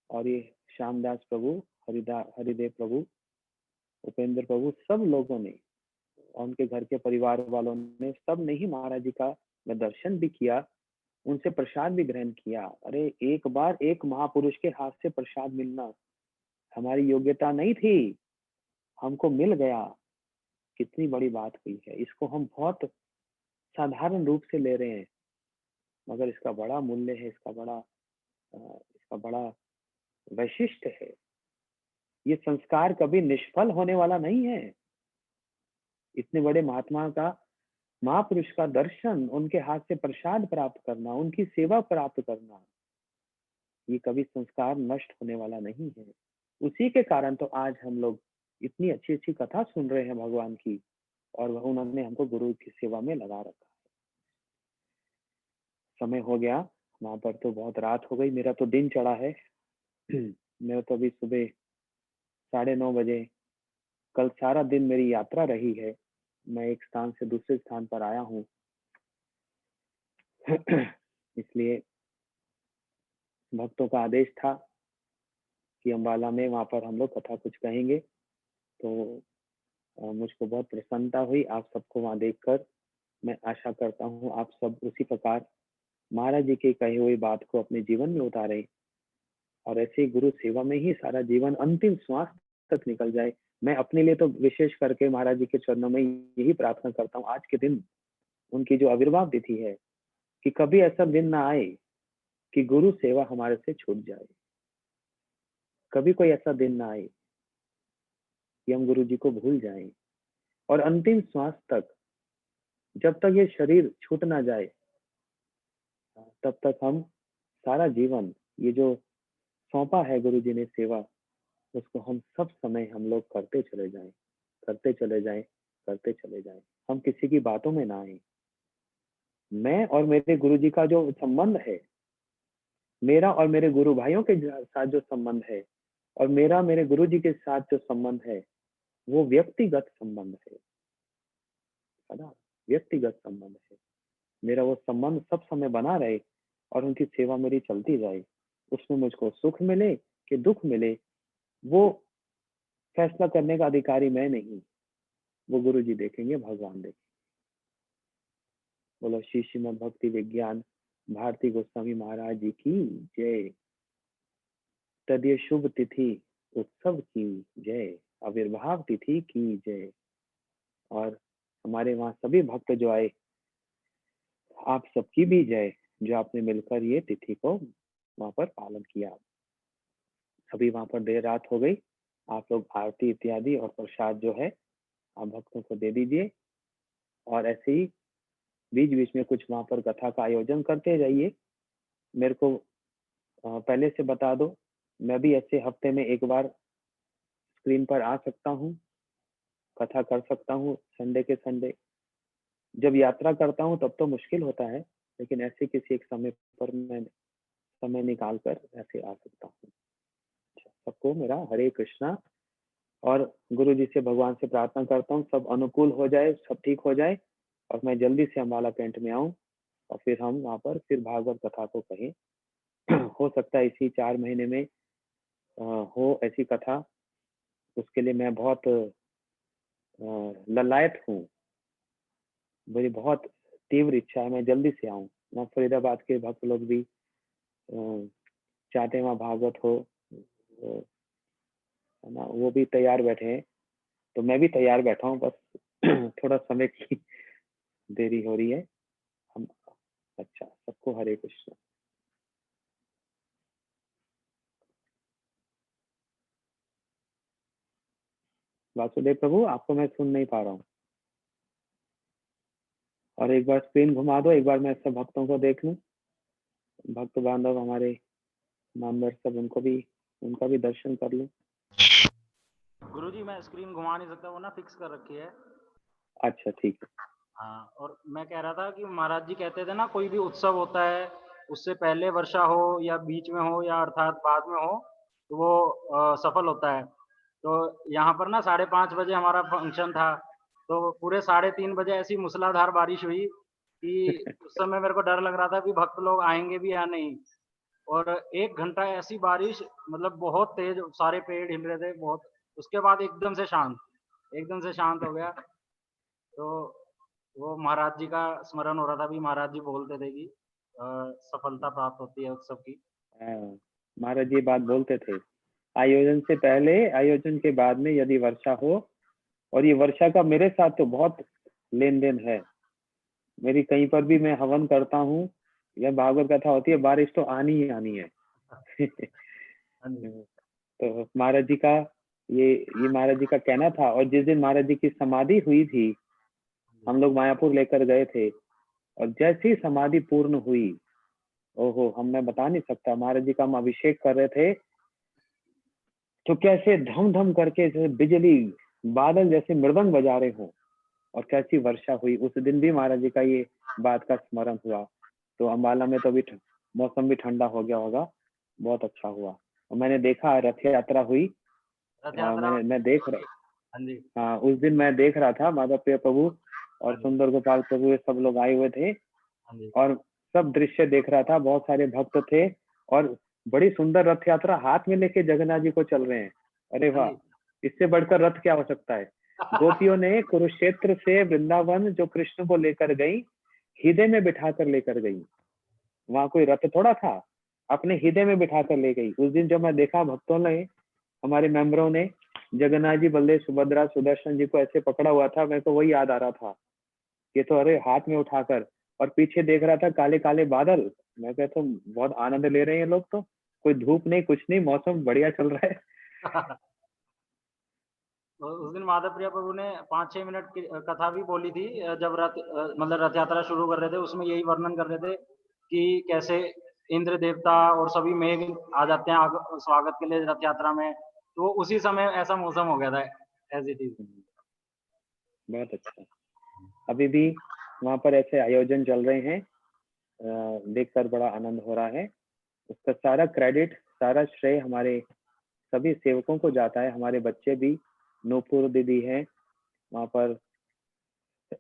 और ये श्यामदास प्रभु, हरिदेव प्रभु, उपेंद्र प्रभु, सब लोगों ने और उनके घर के परिवार वालों ने, सब ने ही महाराज जी का मैं दर्शन भी किया, उनसे प्रसाद भी ग्रहण किया। अरे एक बार एक महापुरुष के हाथ से प्रसाद मिलना हमारी योग्यता नहीं थी, हमको मिल गया, कितनी बड़ी बात हुई है। इसको हम बहुत साधारण रूप से ले रहे हैं, मगर इसका बड़ा मूल्य है, इसका बड़ा वैशिष्ट है। ये संस्कार कभी निष्फल होने वाला नहीं है। इतने बड़े महात्मा का, महापुरुष का दर्शन, उनके हाथ से प्रसाद प्राप्त करना, उनकी सेवा प्राप्त करना, ये कभी संस्कार नष्ट होने वाला नहीं है। उसी के कारण तो आज हम लोग इतनी अच्छी अच्छी कथा सुन रहे हैं भगवान की, और वह उन्होंने हमको गुरु की सेवा में लगा रखा है। समय हो गया, वहां पर तो बहुत रात हो गई, मेरा तो दिन चढ़ा है। मेरा तो अभी सुबह 9:30 बजे, कल सारा दिन मेरी यात्रा रही है, मैं एक स्थान से दूसरे स्थान पर आया हूँ। इसलिए भक्तों का आदेश था कि अम्बाला में वहां पर हम लोग कथा कुछ कहेंगे, तो मुझको बहुत प्रसन्नता हुई आप सबको वहां देखकर। मैं आशा करता हूँ आप सब उसी प्रकार महाराज जी के कही हुई बात को अपने जीवन में उतारें, और ऐसे ही गुरु सेवा में ही सारा जीवन अंतिम श्वास तक निकल जाए। मैं अपने लिए तो विशेष करके महाराज जी के चरणों में यही प्रार्थना करता हूँ, आज के दिन उनकी जो आविर्भाव तिथि है, कि कभी ऐसा दिन ना आए कि गुरु सेवा हमारे से छूट जाए। कभी कोई ऐसा दिन ना आए कि हम गुरु जी को भूल जाएं, और अंतिम श्वास तक, जब तक ये शरीर छूट ना जाए, तब तक हम सारा जीवन ये जो सौंपा है गुरु जी ने सेवा, उसको हम सब समय हम लोग करते चले जाएं, करते चले जाएं, करते चले जाएं। हम किसी की बातों में ना आए। मैं और मेरे गुरु जी का जो संबंध है, मेरा और मेरे गुरु भाइयों के साथ जो संबंध है, और मेरा मेरे गुरु जी के साथ जो संबंध है, वो व्यक्तिगत संबंध है ना, व्यक्तिगत संबंध है। मेरा वो संबंध सब समय बना रहे, और उनकी सेवा मेरी चलती जाए। उसमें मुझको सुख मिले कि दुख मिले, वो फैसला करने का अधिकारी मैं नहीं, वो गुरु जी देखेंगे, भगवान देखेंगे। बोलो श्री श्रीमद् भक्ति विज्ञान भारती गोस्वामी महाराज जी की जय। तदीय शुभ तिथि उत्सव की जय, आविर्भाव तिथि की जय। और हमारे वहाँ सभी भक्त जो आए, आप सबकी भी जय, जो आपने मिलकर ये तिथि को वहां पर पालन किया। अभी वहां पर देर रात हो गई, आप लोग आरती इत्यादि और प्रसाद जो है आप भक्तों को दे दीजिए, और ऐसे ही बीच बीच में कुछ वहां पर कथा का आयोजन करते जाइए। मेरे को पहले से बता दो, मैं भी ऐसे हफ्ते में एक बार स्क्रीन पर आ सकता हूँ, कथा कर सकता हूँ संडे के संडे। जब यात्रा करता हूँ तब तो मुश्किल होता है, लेकिन ऐसे किसी एक समय पर मैं समय निकाल कर ऐसे आ सकता हूँ। सबको मेरा हरे कृष्णा, और गुरु जी से भगवान से प्रार्थना करता हूँ सब अनुकूल हो जाए, सब ठीक हो जाए, और मैं जल्दी से अम्बाला कैंट में आऊँ, और फिर हम वहाँ पर फिर भागवत कथा को कहें। हो सकता है इसी 4 महीने में हो ऐसी कथा, उसके लिए मैं बहुत ललायत हूँ, मेरी बहुत तीव्र इच्छा है मैं जल्दी से आऊँ। वहाँ फरीदाबाद के भक्त लोग भी चाहते हैं वहाँ भागवत हो, है ना, वो भी तैयार बैठे हैं, तो मैं भी तैयार बैठा हूँ, बस थोड़ा समय की देरी हो रही है। हम अच्छा, सबको हरे कृष्ण। वासुदेव प्रभु, आपको मैं सुन नहीं पा रहा हूँ, और एक बार स्क्रीन घुमा दो, एक बार मैं सब भक्तों को देख लूं, भक्त बांधव हमारे मेंबर सब, उनका भी दर्शन कर लूं। गुरुजी मैं स्क्रीन घुमा नहीं सकता, वो ना फिक्स कर रखी है। अच्छा ठीक है। हाँ, और मैं कह रहा था कि महाराज जी कहते थे ना, कोई भी उत्सव होता है उससे पहले वर्षा हो या बीच में हो या अर्थात बाद में हो, तो वो सफल होता है। तो यहाँ पर ना 5:30 बजे हमारा फंक्शन था, तो पूरे 3:30 बजे ऐसी मूसलाधार बारिश हुई कि उस समय मेरे को डर लग रहा था कि भक्त लोग आएँगे भी या नहीं। और 1 घंटा ऐसी बारिश, मतलब बहुत तेज़, सारे पेड़ हिल रहे थे बहुत। उसके बाद एकदम से शांत हो गया। तो वो महाराज जी का स्मरण हो रहा था। अभी महाराज जी बोलते थे कि सफलता प्राप्त होती है उत्सव की। हाँ, महाराज जी बात बोलते थे, आयोजन से पहले, आयोजन के बाद में यदि वर्षा हो, और ये वर्षा का मेरे साथ तो बहुत लेन देन है। मेरी कहीं पर भी मैं हवन करता हूँ या भागवत कथा होती है, बारिश तो आनी ही आनी है। हाँ जी। तो महाराज जी का ये महाराज जी का कहना था। और जिस दिन महाराज जी की समाधि हुई थी, हम लोग मायापुर लेकर गए थे, और जैसे ही समाधि पूर्ण हुई, ओहो, मैं बता नहीं सकता, महाराज जी का हम अभिषेक कर रहे थे तो कैसे धम धम करके जैसे बिजली, बादल जैसे मृदंग बजा रहे हो, और कैसी वर्षा हुई। उस दिन भी महाराज जी का ये बात का स्मरण हुआ। तो अम्बाला में तो अभी मौसम भी ठंडा हो गया होगा, बहुत अच्छा हुआ। और मैंने देखा रथ यात्रा हुई, रथ यात्रा। मैं देख रहा, हाँ जी। हाँ, उस दिन मैं देख रहा था, माधव प्रिय प्रभु और सुंदर गोपाल प्रभु ये सब लोग आए हुए थे, हाँ जी। और सब दृश्य देख रहा था। बहुत सारे भक्त थे, और बड़ी सुंदर रथ यात्रा हाथ में लेके जगन्नाथ जी को चल रहे हैं। अरे हाँ वाह, जी। इससे बढ़कर रथ क्या हो सकता है। गोपियों ने कुरुक्षेत्र से वृंदावन जो कृष्ण को लेकर गई, हृदय में बिठा कर लेकर गई। वहां कोई रथ थोड़ा था, अपने हृदय में बिठा कर ले गई। उस दिन जब मैं देखा भक्तों ने, हमारे मेंबरों ने जगन्नाथ जी, बलदेव, सुभद्रा, सुदर्शन जी को ऐसे पकड़ा हुआ था, मेरे को वही याद आ रहा था। ये तो अरे हाथ में उठाकर, और पीछे देख रहा था काले काले बादल। मैं कहता हूँ बहुत आनंद ले रहे हैं ये लोग, तो कोई धूप नहीं, कुछ नहीं, मौसम बढ़िया चल रहा है। तो उस दिन माधव प्रिया प्रभु ने 5-6 मिनट की कथा भी बोली थी। जब मतलब रथ यात्रा शुरू कर रहे थे, उसमें यही वर्णन कर रहे थे कि कैसे इंद्र देवता और सभी मेघ आ जाते हैं स्वागत के लिए रथ यात्रा में। तो उसी समय ऐसा मौसम हो गया था, एज इट इज। बहुत अच्छा। अभी भी वहां पर ऐसे आयोजन चल रहे हैं, देखकर बड़ा आनंद हो रहा है। उसका सारा क्रेडिट, सारा श्रेय हमारे सभी सेवकों को जाता है। हमारे बच्चे भी, नूपुर दीदी है वहां पर,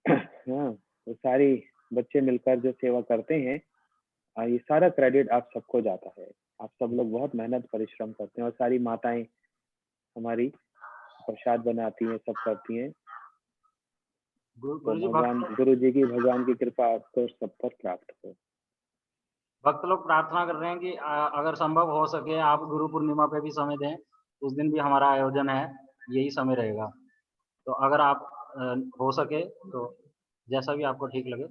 हाँ, वो सारी बच्चे मिलकर जो सेवा करते हैं, ये सारा क्रेडिट आप सबको जाता है। आप सब लोग बहुत मेहनत परिश्रम करते हैं, और सारी माताएं हमारी प्रसाद बनाती हैं, सब करती हैं। तो गुरु जी की, भगवान की कृपा आपको सब पर प्राप्त हो। भक्त लोग प्रार्थना कर रहे हैं कि अगर संभव हो सके आप गुरु पूर्णिमा पे भी समय दें। उस दिन भी हमारा आयोजन है, यही समय रहेगा। तो अगर आप हो सके तो जैसा भी आपको ठीक लगे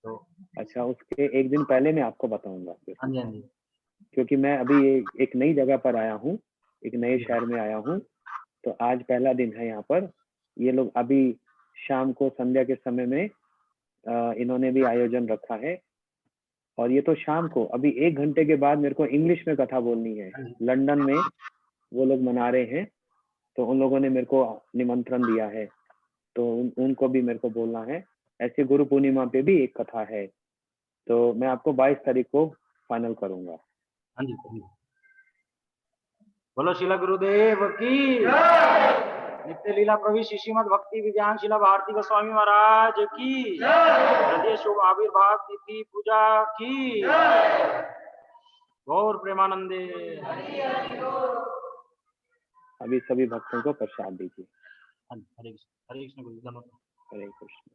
तो। अच्छा, उसके एक दिन पहले मैं आपको बताऊंगा फिर, हाँ जी, हाँ जी। क्योंकि मैं अभी एक नई जगह पर आया हूँ, एक नए शहर में आया हूँ। तो आज पहला दिन है यहाँ पर। ये लोग अभी शाम को संध्या के समय में इन्होंने भी आयोजन रखा है, और ये तो शाम को, अभी 1 घंटे के बाद मेरे को इंग्लिश में कथा बोलनी है। लंदन में वो लोग मना रहे हैं, तो उन लोगों ने मेरे को निमंत्रण दिया है, तो उनको भी मेरे को बोलना है। ऐसे गुरु पूर्णिमा पे भी एक कथा है, तो मैं आपको 22 तारीख को फाइनल करूंगा। हाँ जी, हाँ जी। बोलो शिला गुरुदेव की, नित्य लीला प्रभु श्रीमद भक्ति विज्ञान शिला भारती गोस्वामी महाराज की, हृदय शुभ आविर्भाव तिथि पूजा की, गौर प्रेमानंदे। अभी सभी भक्तों को प्रसाद दीजिए। हरे कृष्ण गुरु, धन्यवाद। हरे कृष्ण।